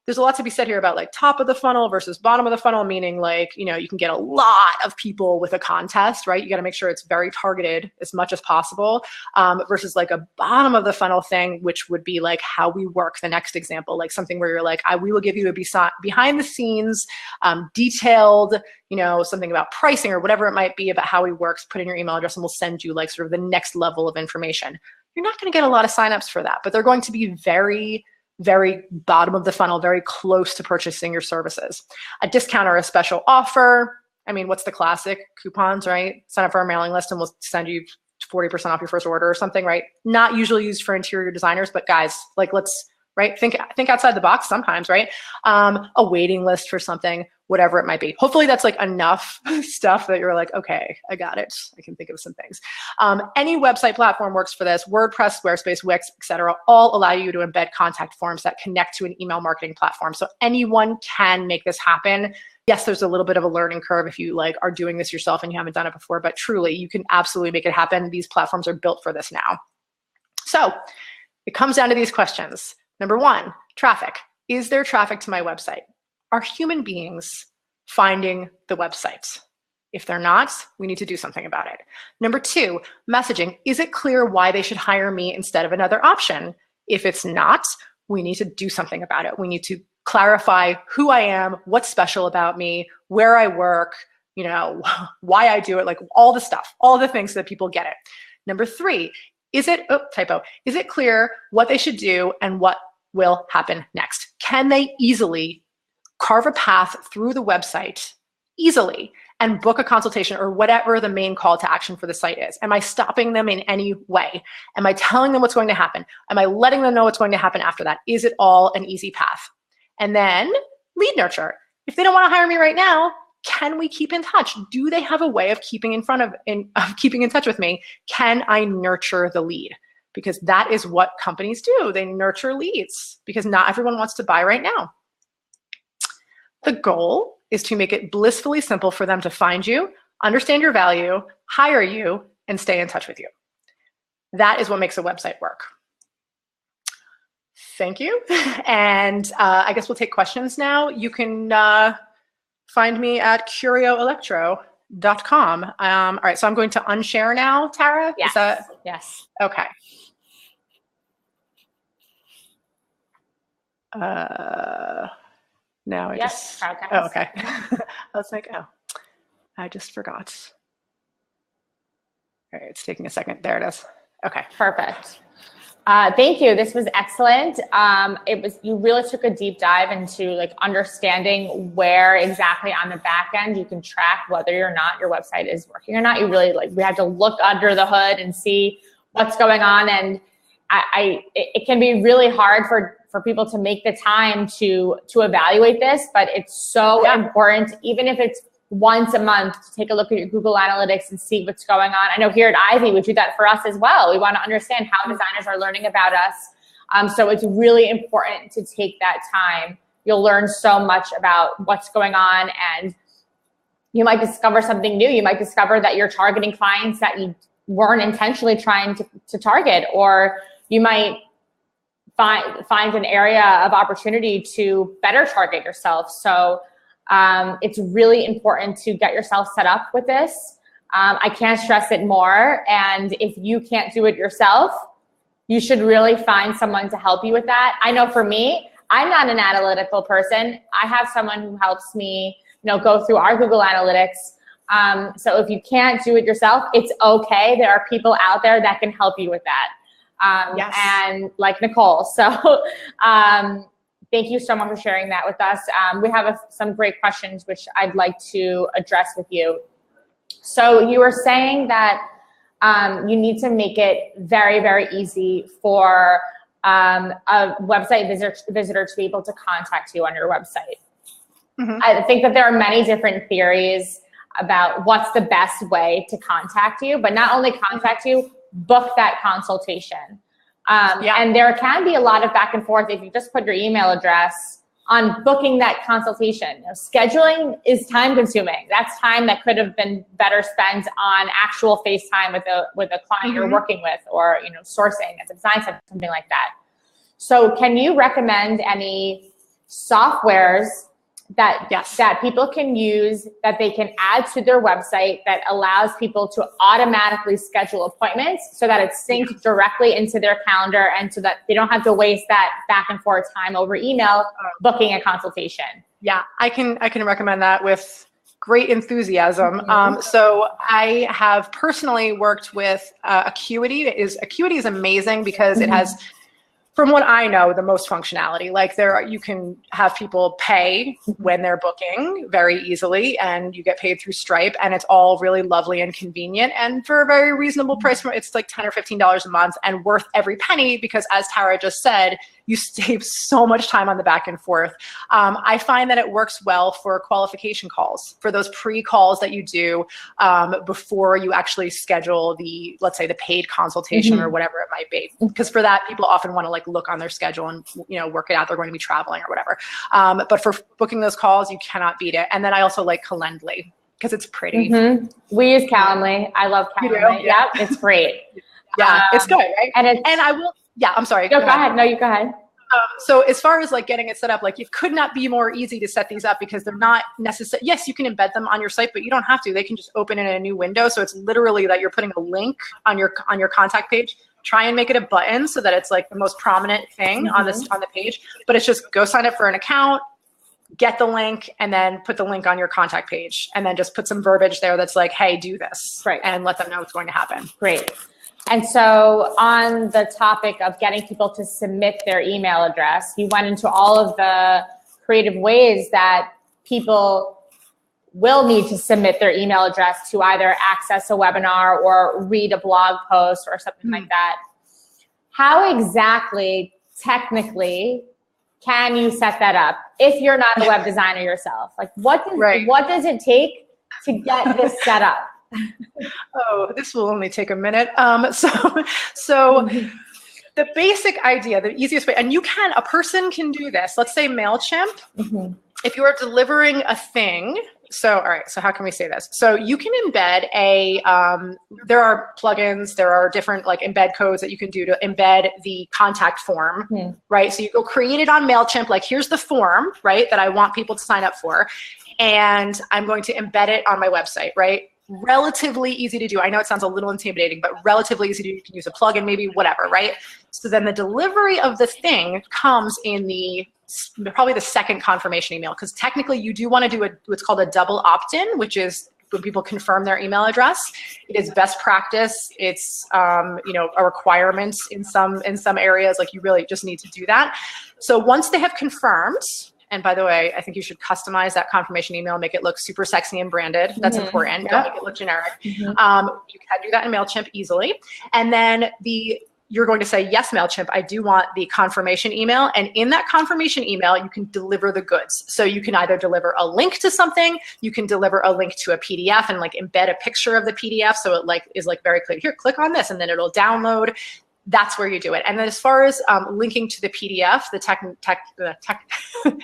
There's a lot to be said here about top of the funnel versus bottom of the funnel, meaning you can get a lot of people with a contest, right? You got to make sure it's very targeted as much as possible, versus a bottom of the funnel thing, which would be how we work. The next example, something where you're we will give you a behind the scenes, detailed, something about pricing or whatever it might be about how we work. Put in your email address and we'll send you sort of the next level of information. You're not going to get a lot of signups for that, but they're going to be very, very bottom of the funnel, very close to purchasing your services. A discount or a special offer. What's the classic? Coupons, right? Sign up for our mailing list and we'll send you 40% off your first order or something, right? Not usually used for interior designers, but guys, let's, right? Think outside the box sometimes, right? A waiting list for something. whatever it might be. Hopefully that's like enough stuff that you're like, okay, I got it. I can think of some things. Any website platform works for this. WordPress, Squarespace, Wix, etc. all allow you to embed contact forms that connect to an email marketing platform. So anyone can make this happen. Yes, there's a little bit of a learning curve if you like are doing this yourself and you haven't done it before, but truly you can absolutely make it happen. These platforms are built for this now. So it comes down to these questions. Number one, traffic. Is there traffic to my website? Are human beings finding the website? If they're not, we need to do something about it. Number two, messaging. Is it clear why they should hire me instead of another option? If it's not, we need to do something about it. We need to clarify who I am, what's special about me, where I work, you know, why I do it, like all the stuff, all the things so that people get it. Number three, is it clear what they should do and what will happen next? Can they easily carve a path through the website easily and book a consultation or whatever the main call to action for the site is? Am I stopping them in any way? Am I telling them what's going to happen? Am I letting them know what's going to happen after that? Is it all an easy path? And then lead nurture. If they don't want to hire me right now, can we keep in touch? Do they have a way of keeping in touch with me? Can I nurture the lead? Because that is what companies do. They nurture leads because not everyone wants to buy right now. The goal is to make it blissfully simple for them to find you, understand your value, hire you, and stay in touch with you. That is what makes a website work. Thank you. And I guess we'll take questions now. You can find me at curioelectro.com. All right, so I'm going to unshare now, Tara? Yes. Is that? Yes. Okay. Now I just, oh, okay. I was like, oh, I just forgot. All right, it's taking a second. There it is. Okay. Perfect. Thank you. This was excellent. You really took a deep dive into like understanding where exactly on the back end you can track whether or not your website is working or not. You really we had to look under the hood and see what's going on. And it can be really hard for people to make the time to evaluate this, but it's so important, even if it's once a month, to take a look at your Google Analytics and see what's going on. I know here at Ivy, we do that for us as well. We want to understand how designers are learning about us. So it's really important to take that time. You'll learn so much about what's going on, and you might discover something new. You might discover that you're targeting clients that you weren't intentionally trying to target, or you might find an area of opportunity to better target yourself. So it's really important to get yourself set up with this. I can't stress it more. And if you can't do it yourself, you should really find someone to help you with that. I know for me, I'm not an analytical person. I have someone who helps me, go through our Google Analytics. So if you can't do it yourself, it's okay. There are people out there that can help you with that. Yes. And like Nicole. So thank you so much for sharing that with us. We have some great questions which I'd like to address with you. So you were saying that you need to make it very, very easy for a website visitor to be able to contact you on your website. Mm-hmm. I think that there are many different theories about what's the best way to contact you, but not only contact you, book that consultation. And there can be a lot of back and forth if you just put your email address on booking that consultation. Scheduling is time consuming. That's time that could have been better spent on actual FaceTime with a client you're working with, or sourcing as a design center, something like that. So can you recommend any softwares that people can use, that they can add to their website, that allows people to automatically schedule appointments so that it's synced directly into their calendar, and so that they don't have to waste that back and forth time over email booking a consultation? Yeah, I can recommend that with great enthusiasm. So I have personally worked with Acuity. Acuity is amazing because it has, from what I know, the most functionality. Like you can have people pay when they're booking very easily, and you get paid through Stripe, and it's all really lovely and convenient, and for a very reasonable price. It's like $10 or $15 a month, and worth every penny, because as Tara just said, You save so much time on the back and forth. I find that it works well for qualification calls, for those pre-calls that you do before you actually schedule the, let's say, the paid consultation or whatever it might be. Because for that, people often want to like look on their schedule and, you know, work it out. They're going to be traveling or whatever. But for booking those calls, you cannot beat it. And then I also like Calendly because it's pretty. We use Calendly. I love Calendly. Yep, it's great. Yeah, it's good, right? And I will. Yeah, I'm sorry. Go ahead. No, you go ahead. So as far as like getting it set up, like it could not be more easy to set these up because they're not necessary. Yes, you can embed them on your site, but you don't have to. They can just open in a new window. So it's literally that you're putting a link on your contact page. Try and make it a button so that it's like the most prominent thing on the page. But it's just go sign up for an account, get the link, and then put the link on your contact page, and then just put some verbiage there that's like, hey, do this, and let them know what's going to happen. Great. And so on the topic of getting people to submit their email address, you went into all of the creative ways that people will need to submit their email address to either access a webinar or read a blog post or something like that. How exactly, technically, can you set that up if you're not a web designer yourself? Like what does it take to get this set up? Oh, this will only take a minute. So the basic idea, the easiest way, and a person can do this. Let's say MailChimp, if you are delivering a thing. So, all right, so how can we say this? So you can embed there are plugins, there are different like embed codes that you can do to embed the contact form, right? So you go create it on MailChimp, like here's the form, right, that I want people to sign up for. And I'm going to embed it on my website, right? Relatively easy to do. I know it sounds a little intimidating, but relatively easy to do. You can use a plugin, maybe whatever, right? So then the delivery of the thing comes in probably the second confirmation email, because technically you do want to do what's called a double opt-in, which is when people confirm their email address. It is best practice. It's a requirement in some areas. Like you really just need to do that. So once they have confirmed. And by the way, I think you should customize that confirmation email, make it look super sexy and branded. That's important. Don't make it look generic. You can do that in MailChimp easily. And then you're going to say, yes, MailChimp, I do want the confirmation email. And in that confirmation email, you can deliver the goods. So you can either deliver a link to something, you can deliver a link to a PDF and like embed a picture of the PDF. So it like is like very clear. Here, click on this, and then it'll download. That's where you do it. And then as far as linking to the PDF, the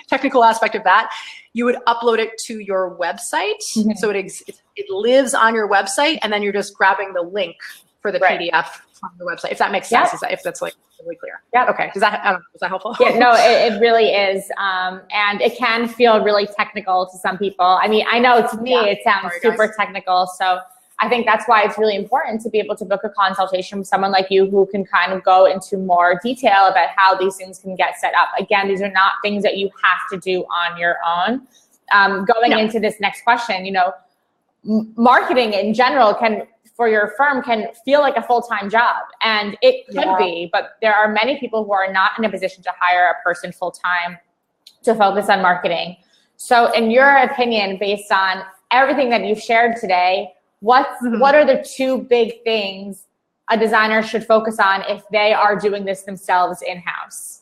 technical aspect of that, you would upload it to your website. So it lives on your website, and then you're just grabbing the link for the PDF from the website. If that makes sense, if that's like really clear. Yeah. Okay. Was that helpful? Yeah, no, it really is. And it can feel really technical to some people. I mean, I know to me, it sounds super technical. So I think that's why it's really important to be able to book a consultation with someone like you who can kind of go into more detail about how these things can get set up. Again, these are not things that you have to do on your own. Going into this next question, marketing in general for your firm can feel like a full-time job, and it could be, but there are many people who are not in a position to hire a person full-time to focus on marketing. So in your opinion, based on everything that you've shared today, what are the two big things a designer should focus on if they are doing this themselves in-house?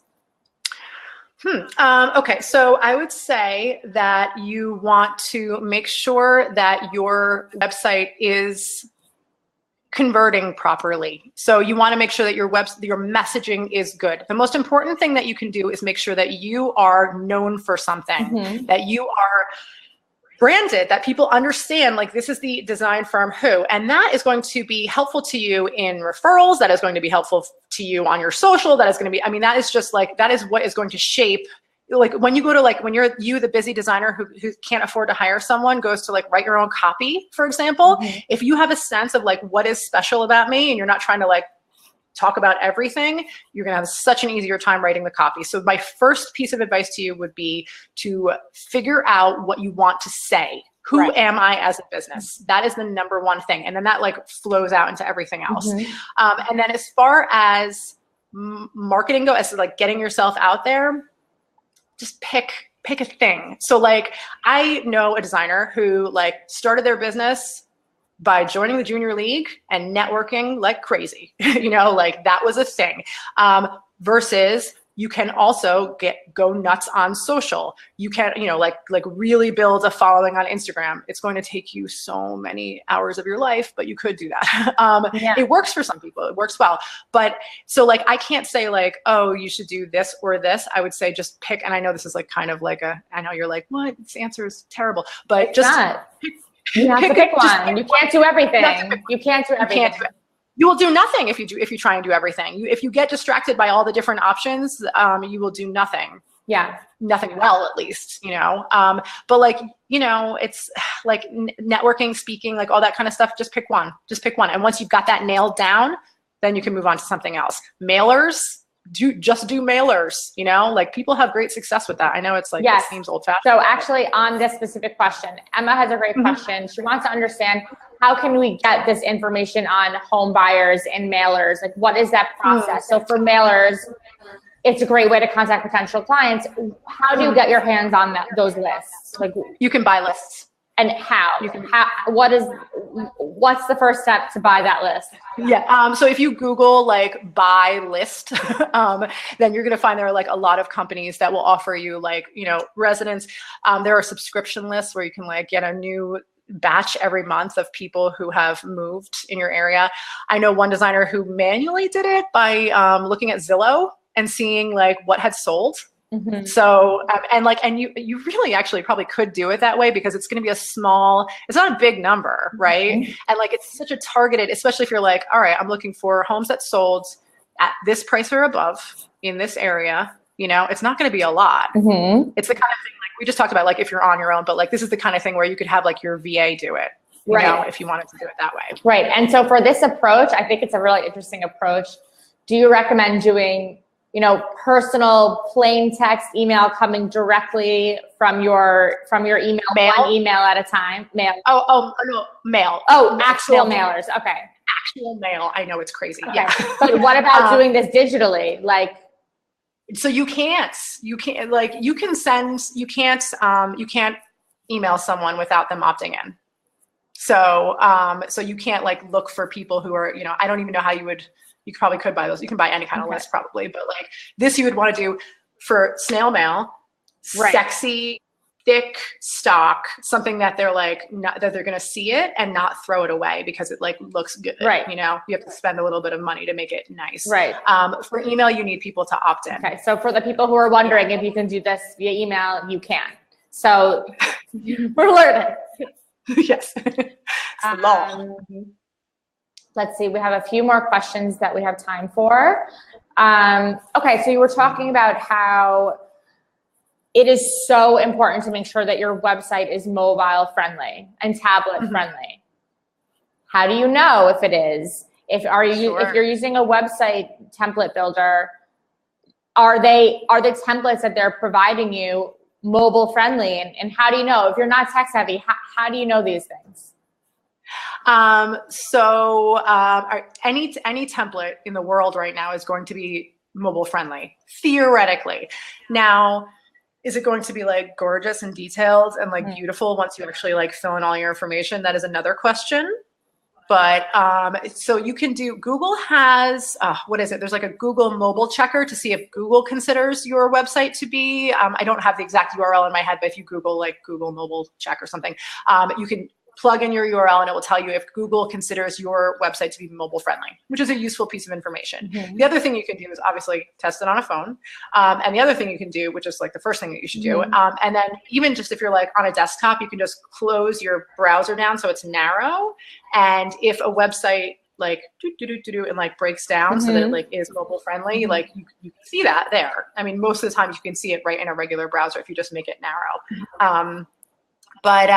Okay, so I would say that you want to make sure that your website is converting properly. So you want to make sure that your messaging is good. The most important thing that you can do is make sure that you are known for something, that you are branded, that people understand, like, this is the design firm who, and that is going to be helpful to you in referrals. That is going to be helpful to you on your social. That is going to be, I mean, that is just like, that is what is going to shape, like when you go to like, when you, the busy designer who can't afford to hire someone, goes to like write your own copy, for example, if you have a sense of like, what is special about me, and you're not trying to like talk about everything, you're going to have such an easier time writing the copy. So my first piece of advice to you would be to figure out what you want to say. Who am I as a business? That is the number one thing. And then that like flows out into everything else. And then as far as marketing goes, as like getting yourself out there, just pick a thing. So like, I know a designer who like started their business by joining the junior league and networking like crazy, like that was a thing, versus You can also go nuts on social. You can, like really build a following on Instagram. It's going to take you so many hours of your life, but you could do that. It works for some people. It works well. But so like, I can't say like, oh, you should do this or this. I would say just pick, and I know this is like kind of like I know you're like, what? This answer is terrible, but it's just not. You have to pick one. You can't do everything. You can't do everything. You will do nothing if you try and do everything. If you get distracted by all the different options, you will do nothing. Yeah. Nothing well, at least, but like, it's like networking, speaking, like all that kind of stuff. Just pick one. And once you've got that nailed down, then you can move on to something else. Mailers, do mailers, like people have great success with that. I know it's like, it seems old fashioned. So actually on this specific question, Emma has a great question. She wants to understand, how can we get this information on home buyers and mailers? Like, what is that process? So for mailers, it's a great way to contact potential clients. How do you get your hands on those lists? Like, you can buy lists. And how? What's the first step to buy that list? Yeah. So if you Google like buy list, then you're going to find there are like a lot of companies that will offer you like, residents. There are subscription lists where you can like get a new batch every month of people who have moved in your area. I know one designer who manually did it by looking at Zillow and seeing like what had sold. So, and you really actually probably could do it that way, because it's going to be it's not a big number, right? And like, it's such a targeted, especially if you're like, all right, I'm looking for homes that sold at this price or above in this area, it's not going to be a lot. It's the kind of thing like we just talked about, like if you're on your own, but like, this is the kind of thing where you could have like your VA do it, if you wanted to do it that way. Right. And so for this approach, I think it's a really interesting approach. Do you recommend doing personal plain text email coming directly from your email, mail? One email at a time? Mail. No, mail. Oh, actual mailers. Okay. Actual mail. I know, it's crazy. Okay. Yeah. But what about doing this digitally? Like, so you can't email someone without them opting in. So, so you can't like look for people who are, I don't even know how you probably could buy those. You can buy any kind of list probably, but like this you would want to do for snail mail, sexy, thick stock, something that they're like, that they're going to see it and not throw it away because it like looks good. Right. You have to spend a little bit of money to make it nice. Right. For email, you need people to opt in. Okay. So for the people who are wondering if you can do this via email, you can. So we're learning. Yes. It's the law. Let's see, we have a few more questions that we have time for. Okay, so you were talking about how it is so important to make sure that your website is mobile friendly and tablet friendly. How do you know if it is? If you're using a website template builder, are the templates that they're providing you mobile friendly? And how do you know? If you're not tech savvy, how do you know these things? Any template in the world right now is going to be mobile friendly, theoretically. Now, is it going to be like gorgeous and detailed and like beautiful once you actually like fill in all your information? That is another question. But so you can do, Google has, what is it? There's like a Google mobile checker to see if Google considers your website to be, I don't have the exact URL in my head, but if you Google like Google mobile check or something, you can plug in your URL and it will tell you if Google considers your website to be mobile friendly, which is a useful piece of information. The other thing you can do is obviously test it on a phone. And the other thing you can do, which is like the first thing that you should do, and then even just if you're like on a desktop, you can just close your browser down so it's narrow. And if a website like and like breaks down so that it like is mobile friendly, like you can see that there. I mean, most of the time you can see it right in a regular browser if you just make it narrow. But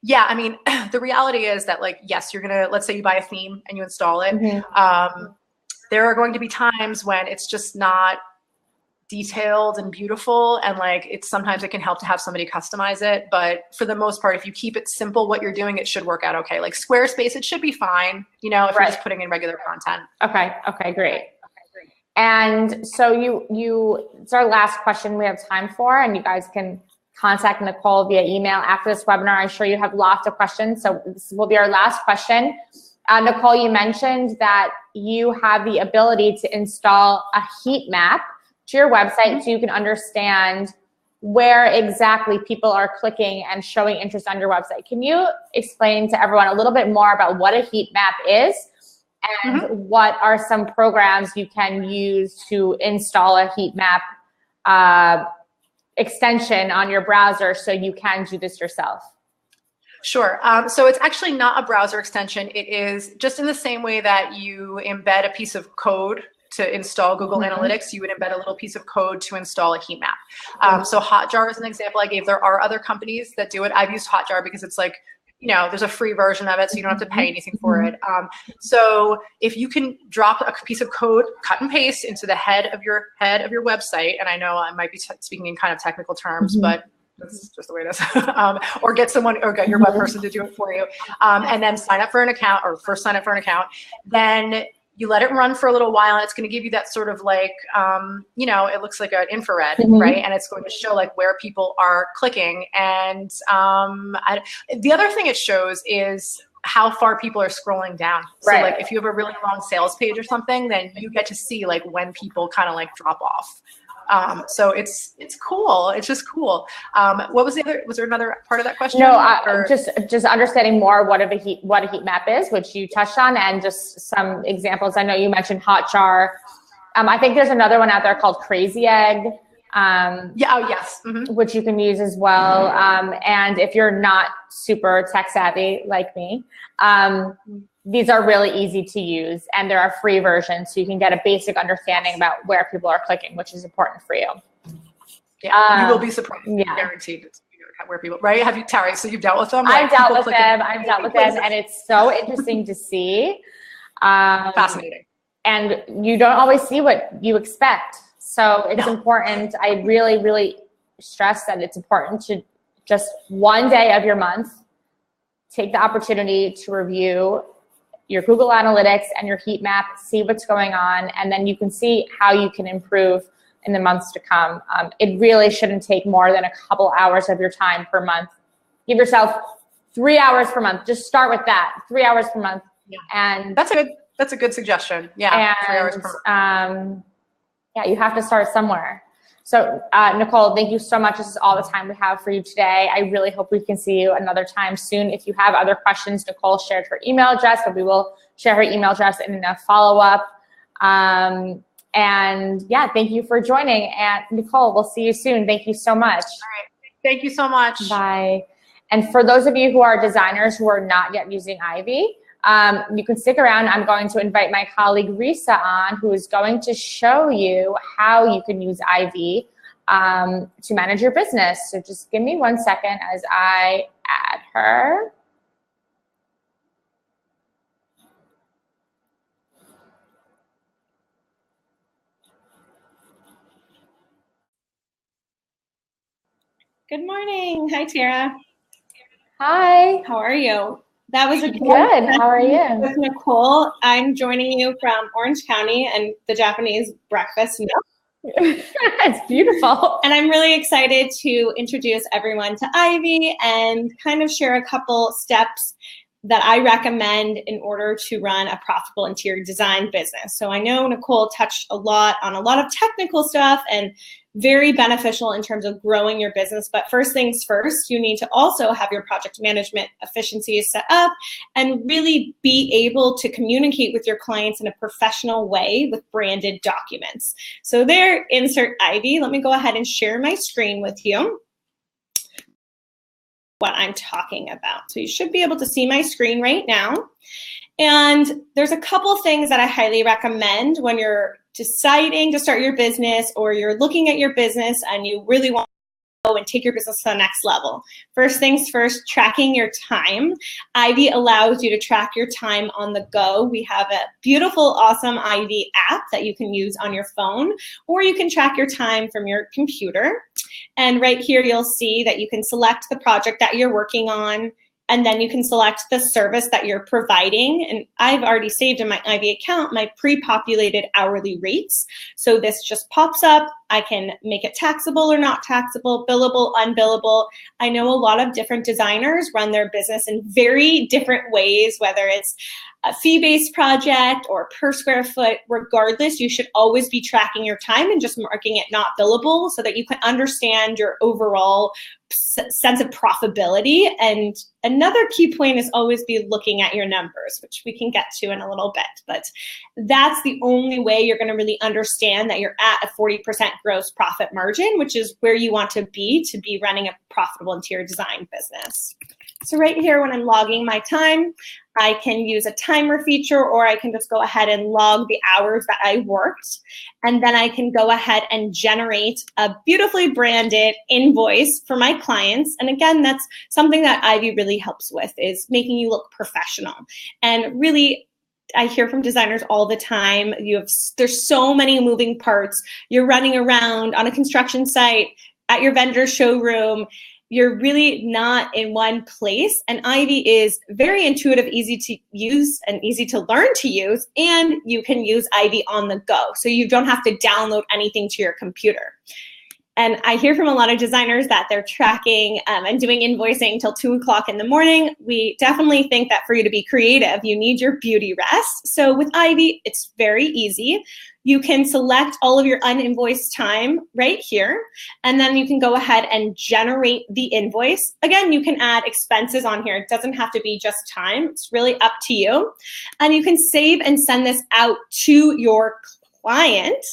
yeah, I mean, the reality is that like, yes, you're going to, let's say you buy a theme and you install it. There are going to be times when it's just not detailed and beautiful. And like, sometimes it can help to have somebody customize it. But for the most part, if you keep it simple, what you're doing, it should work out okay. Like Squarespace, it should be fine, if you're just putting in regular content. Okay, great. And so it's our last question we have time for, and you guys can contact Nicole via email after this webinar. I'm sure you have lots of questions, so this will be our last question. Nicole, you mentioned that you have the ability to install a heat map to your website so you can understand where exactly people are clicking and showing interest on your website. Can you explain to everyone a little bit more about what a heat map is and what are some programs you can use to install a heat map extension on your browser so you can do this yourself? Sure. So it's actually not a browser extension. It is just in the same way that you embed a piece of code to install Google Analytics, you would embed a little piece of code to install a heat map. So Hotjar is an example I gave. There are other companies that do it. I've used Hotjar because it's like, you know, there's a free version of it, so you don't have to pay anything for it. So if you can drop a piece of code, cut and paste into the head of your website, and I know I might be speaking in kind of technical terms, but that's just the way it is. Or get someone, or get your web person to do it for you, and then sign up for an account, or first sign up for an account. Then you let it run for a little while, and it's going to give you that sort of like, you know, it looks like an infrared, right? And it's going to show like where people are clicking. And the other thing it shows is how far people are scrolling down. So like if you have a really long sales page or something, then you get to see like when people kind of like drop off. So it's cool. It's just cool. What was the other? Was there another part of that question? No, just understanding more what a heat map is, which you touched on, and just some examples. I know you mentioned Hotjar. I think there's another one out there called Crazy Egg. Which you can use as well. And if you're not super tech savvy like me, these are really easy to use, and there are free versions, so you can get a basic understanding about where people are clicking, which is important for you. Yeah, you will be surprised. Yeah. Guaranteed where people, right? Have you, Tara, so you've dealt with them? I've dealt with them, and it's so interesting to see. Fascinating. And you don't always see what you expect. So it's important. I really, really stress that it's important to just one day of your month, take the opportunity to review your Google Analytics and your heat map, see what's going on, and then you can see how you can improve in the months to come. It really shouldn't take more than a couple hours of your time per month. Give yourself 3 hours per month. Just start with that, 3 hours per month. Yeah. And that's a good suggestion. Yeah, and, 3 hours per month. Yeah, you have to start somewhere. So Nicole, thank you so much. This is all the time we have for you today. I really hope we can see you another time soon. If you have other questions, Nicole shared her email address, but we will share her email address in a follow-up. And yeah, thank you for joining. And Nicole, we'll see you soon. Thank you so much. All right. Thank you so much. Bye. And for those of you who are designers who are not yet using Ivy, you can stick around. I'm going to invite my colleague Risa on, who is going to show you how you can use Ivy to manage your business. So just give me 1 second as I add her. Good morning. Hi, Tara. Hi. How are you? That was a good. How are you? With Nicole. I'm joining you from Orange County and the Japanese breakfast milk. It's beautiful. And I'm really excited to introduce everyone to Ivy and kind of share a couple steps that I recommend in order to run a profitable interior design business. So I know Nicole touched a lot on a lot of technical stuff and very beneficial in terms of growing your business. But first things first, you need to also have your project management efficiencies set up and really be able to communicate with your clients in a professional way with branded documents. So there, insert Ivy. Let me go ahead and share my screen with you. What I'm talking about. So you should be able to see my screen right now. And there's a couple things that I highly recommend when you're deciding to start your business or you're looking at your business and you really want to go and take your business to the next level. First things first, tracking your time. Ivy allows you to track your time on the go. We have a beautiful, awesome Ivy app that you can use on your phone, or you can track your time from your computer. And right here, you'll see that you can select the project that you're working on, and then you can select the service that you're providing. And I've already saved in my Ivy account my pre-populated hourly rates. So this just pops up I can make it taxable or not taxable, billable, unbillable. I know a lot of different designers run their business in very different ways, whether it's a fee-based project or per square foot. Regardless, you should always be tracking your time and just marking it not billable so that you can understand your overall sense of profitability. And another key point is always be looking at your numbers, which we can get to in a little bit. But that's the only way you're going to really understand that you're at a 40% gross profit margin, which is where you want to be running a profitable interior design business. So right here, when I'm logging my time, I can use a timer feature, or I can just go ahead and log the hours that I worked. And then I can go ahead and generate a beautifully branded invoice for my clients. And again, that's something that Ivy really helps with, is making you look professional. And really, I hear from designers all the time, there's so many moving parts. You're running around on a construction site, at your vendor showroom. You're really not in one place. And Ivy is very intuitive, easy to use, and easy to learn to use. And you can use Ivy on the go. So you don't have to download anything to your computer. And I hear from a lot of designers that they're tracking and doing invoicing till 2 o'clock in the morning. We definitely think that for you to be creative, you need your beauty rest. So with Ivy, it's very easy. You can select all of your uninvoiced time right here, and then you can go ahead and generate the invoice. Again, you can add expenses on here. It doesn't have to be just time. It's really up to you. And you can save and send this out to your client,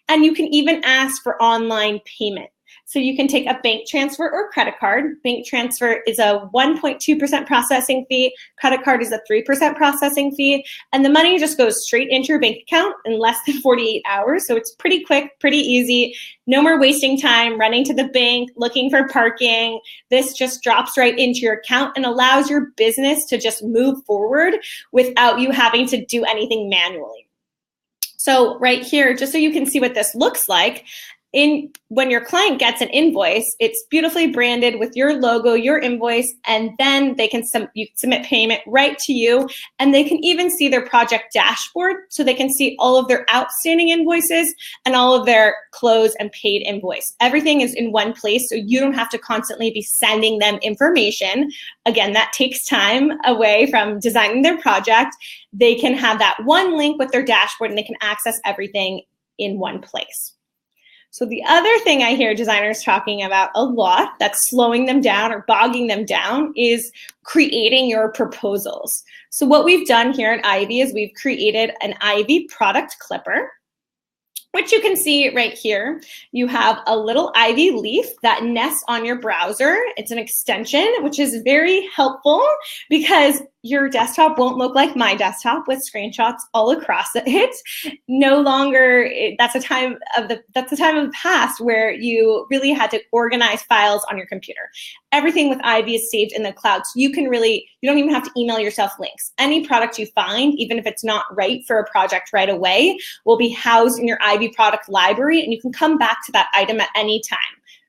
and you can even ask for online payment. So you can take a bank transfer or credit card. Bank transfer is a 1.2% processing fee. Credit card is a 3% processing fee. And the money just goes straight into your bank account in less than 48 hours. So it's pretty quick, pretty easy. No more wasting time running to the bank, looking for parking. This just drops right into your account and allows your business to just move forward without you having to do anything manually. So right here, just so you can see what this looks like, when your client gets an invoice, it's beautifully branded with your logo, your invoice, and then they can submit payment right to you. And they can even see their project dashboard, so they can see all of their outstanding invoices and all of their closed and paid invoice. Everything is in one place, so you don't have to constantly be sending them information. Again, that takes time away from designing their project. They can have that one link with their dashboard, and they can access everything in one place. So the other thing I hear designers talking about a lot that's slowing them down or bogging them down is creating your proposals. So what we've done here at Ivy is we've created an Ivy product clipper, which you can see right here. You have a little Ivy leaf that nests on your browser. It's an extension, which is very helpful because your desktop won't look like my desktop with screenshots all across it. No longer, that's a time of the past where you really had to organize files on your computer. Everything with Ivy is saved in the cloud, so you don't even have to email yourself links. Any product you find, even if it's not right for a project right away, will be housed in your Ivy product library, and you can come back to that item at any time.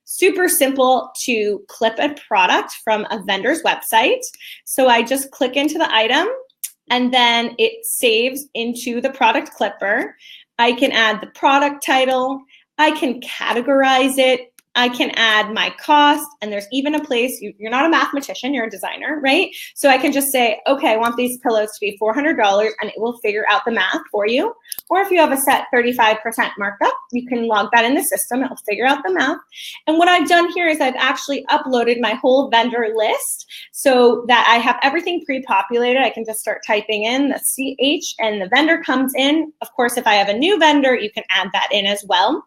Super simple to clip a product from a vendor's website. So I just click into the item, and then it saves into the product clipper. I can add the product title. I can categorize it. I can add my cost, and there's even a place, you're not a mathematician, you're a designer, right? So I can just say, okay, I want these pillows to be $400, and it will figure out the math for you. Or if you have a set 35% markup, you can log that in the system, it'll figure out the math. And what I've done here is I've actually uploaded my whole vendor list so that I have everything pre-populated. I can just start typing in the CH and the vendor comes in. Of course, if I have a new vendor, you can add that in as well.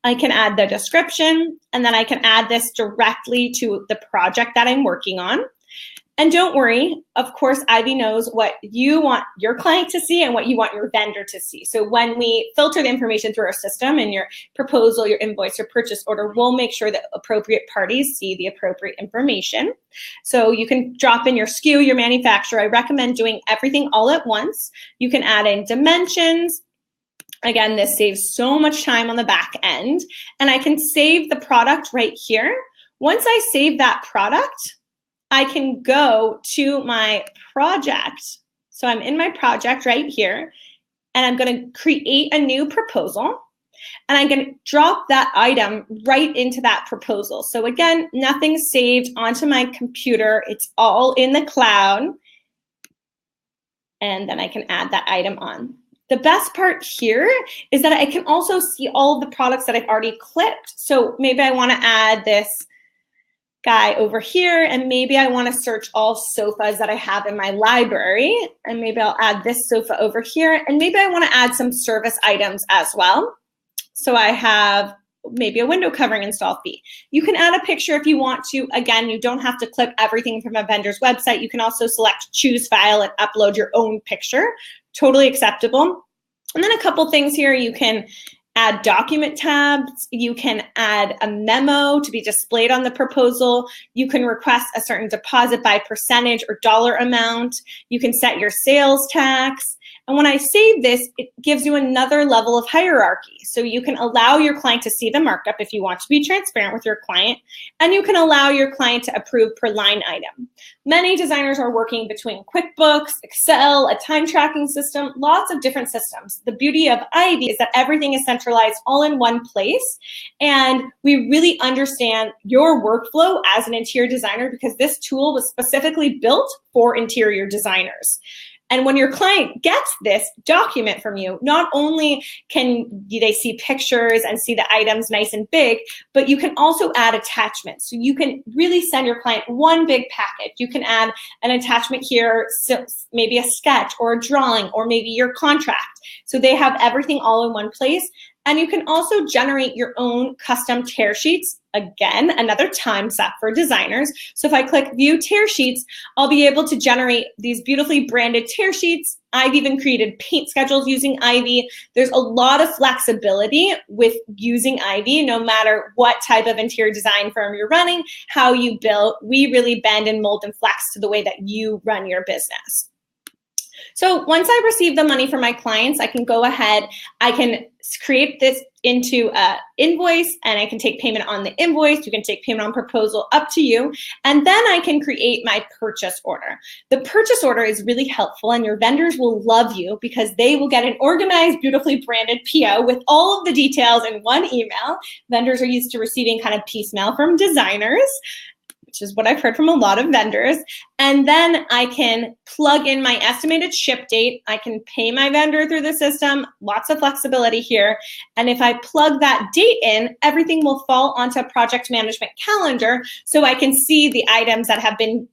I can add the description, and then I can add this directly to the project that I'm working on. And don't worry, of course, Ivy knows what you want your client to see and what you want your vendor to see. So when we filter the information through our system and your proposal, your invoice, your purchase order, we'll make sure that appropriate parties see the appropriate information. So you can drop in your SKU, your manufacturer. I recommend doing everything all at once. You can add in dimensions. Again, this saves so much time on the back end, and I can save the product right here. Once I save that product, I can go to my project. So I'm in my project right here, and I'm going to create a new proposal. and I can drop that item right into that proposal. So again, nothing's saved onto my computer. It's all in the cloud. And then I can add that item on. The best part here is that I can also see all of the products that I've already clicked. So maybe I want to add this guy over here, and maybe I want to search all sofas that I have in my library, and maybe I'll add this sofa over here, and maybe I want to add some service items as well. So I have maybe a window covering install fee. You can add a picture if you want to. Again, you don't have to clip everything from a vendor's website. You can also select choose file and upload your own picture. Totally acceptable. And then a couple things here. You can add document tabs. You can add a memo to be displayed on the proposal. You can request a certain deposit by percentage or dollar amount. You can set your sales tax. And when I save this, it gives you another level of hierarchy. So you can allow your client to see the markup if you want to be transparent with your client, and you can allow your client to approve per line item. Many designers are working between QuickBooks, Excel, a time tracking system, lots of different systems. The beauty of Ivy is that everything is centralized all in one place, and we really understand your workflow as an interior designer because this tool was specifically built for interior designers. And when your client gets this document from you, not only can they see pictures and see the items nice and big, but you can also add attachments. So you can really send your client one big package. You can add an attachment here, so maybe a sketch or a drawing, or maybe your contract. So they have everything all in one place. And you can also generate your own custom tear sheets. Again, another time suck for designers. So if I click View Tear Sheets, I'll be able to generate these beautifully branded tear sheets. I've even created paint schedules using Ivy. There's a lot of flexibility with using Ivy, no matter what type of interior design firm you're running, how you build. We really bend and mold and flex to the way that you run your business. So once I receive the money from my clients, I can go ahead, I can create this into an invoice, and I can take payment on the invoice. You can take payment on proposal, up to you. And then I can create my purchase order. The purchase order is really helpful, and your vendors will love you because they will get an organized, beautifully branded PO with all of the details in one email. Vendors are used to receiving kind of piecemeal from designers, which is what I've heard from a lot of vendors. And then I can plug in my estimated ship date. I can pay my vendor through the system, lots of flexibility here. And if I plug that date in, everything will fall onto a project management calendar so I can see the items that have been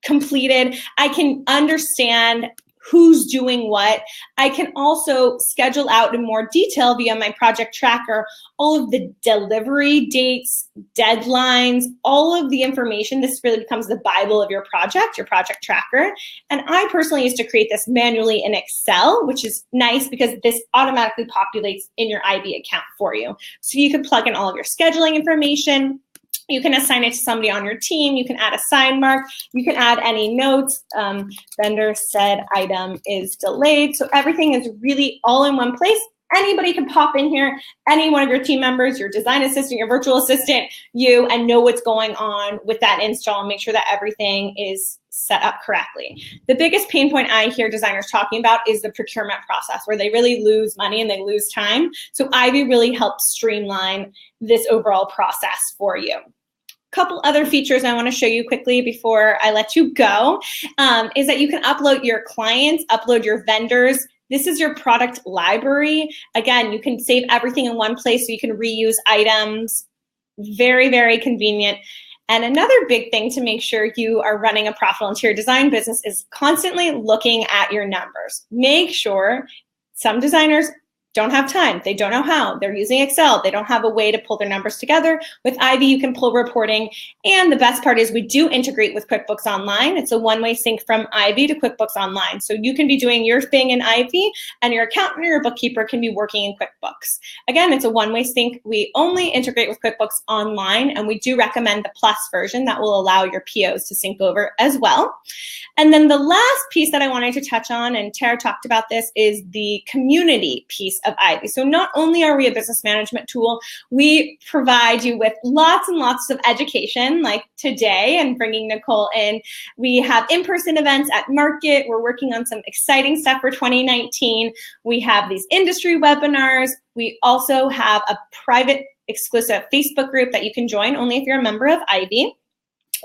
completed. I can understand who's doing what. I can also schedule out in more detail via my project tracker all of the delivery dates, deadlines, all of the information. This really becomes the Bible of your project tracker. And I personally used to create this manually in Excel, which is nice because this automatically populates in your Ivy account for you. So you can plug in all of your scheduling information. You can assign it to somebody on your team. You can add a sign mark. You can add any notes. Vendor said item is delayed. So everything is really all in one place. Anybody can pop in here, any one of your team members, your design assistant, your virtual assistant, you, and know what's going on with that install and make sure that everything is set up correctly. The biggest pain point I hear designers talking about is the procurement process, where they really lose money and they lose time. So Ivy really helps streamline this overall process for you. Couple other features I want to show you quickly before I let you go is that you can upload your clients, upload your vendors. This is your product library. Again, you can save everything in one place so you can reuse items. Very, very convenient. And another big thing to make sure you are running a profitable interior design business is constantly looking at your numbers. Make sure, some designers don't have time. They don't know how. They're using Excel. They don't have a way to pull their numbers together. With Ivy, you can pull reporting. And the best part is we do integrate with QuickBooks Online. It's a one-way sync from Ivy to QuickBooks Online. So you can be doing your thing in Ivy, and your accountant or your bookkeeper can be working in QuickBooks. Again, it's a one-way sync. We only integrate with QuickBooks Online, and we do recommend the Plus version that will allow your POs to sync over as well. And then the last piece that I wanted to touch on, and Tara talked about this, is the community piece of Ivy. So not only are we a business management tool, we provide you with lots and lots of education, like today and bringing Nicole in. We have in-person events at Market. We're working on some exciting stuff for 2019. We have these industry webinars. We also have a private exclusive Facebook group that you can join only if you're a member of Ivy.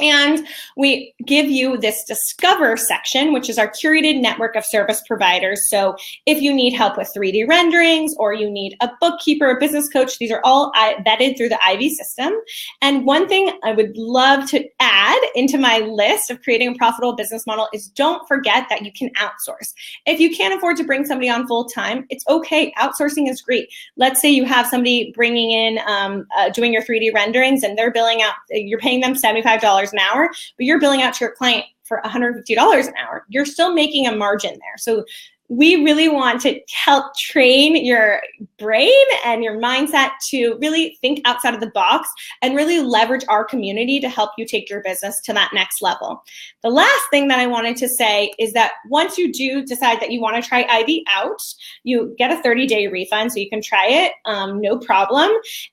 And we give you this Discover section, which is our curated network of service providers. So if you need help with 3D renderings, or you need a bookkeeper, a business coach, these are all vetted through the Ivy system. And one thing I would love to add into my list of creating a profitable business model is don't forget that you can outsource. If you can't afford to bring somebody on full time, it's okay. Outsourcing is great. Let's say you have somebody bringing in, doing your 3D renderings, and they're billing out, you're paying them $75 an hour, but you're billing out to your client for $150 an hour. You're still making a margin there. So we really want to help train your brain and your mindset to really think outside of the box and really leverage our community to help you take your business to that next level. The last thing that I wanted to say is that once you do decide that you want to try Ivy out, you get a 30-day refund, so you can try it, no problem.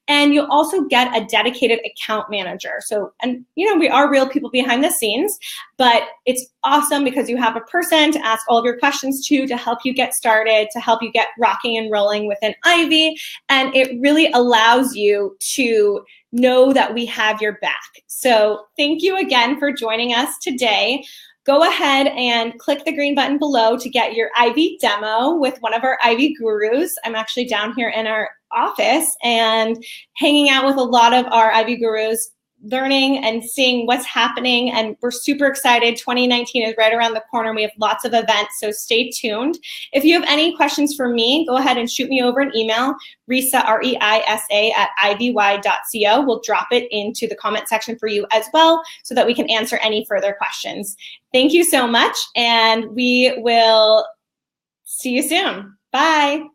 And you'll also get a dedicated account manager. So, and you know, we are real people behind the scenes, but it's awesome because you have a person to ask all of your questions to help you get started, to help you get rocking and rolling within Ivy. And it really allows you to know that we have your back. So thank you again for joining us today. Go ahead and click the green button below to get your Ivy demo with one of our Ivy gurus. I'm actually down here in our office and hanging out with a lot of our Ivy gurus, learning and seeing what's happening, and we're super excited. 2019 is right around the corner. We have lots of events, so stay tuned. If you have any questions for me, go ahead and shoot me over an email, Reisa, R-E-I-S-A, @ivyy.co. We'll drop it into the comment section for you as well so that we can answer any further questions. Thank you so much, and we will see you soon. Bye.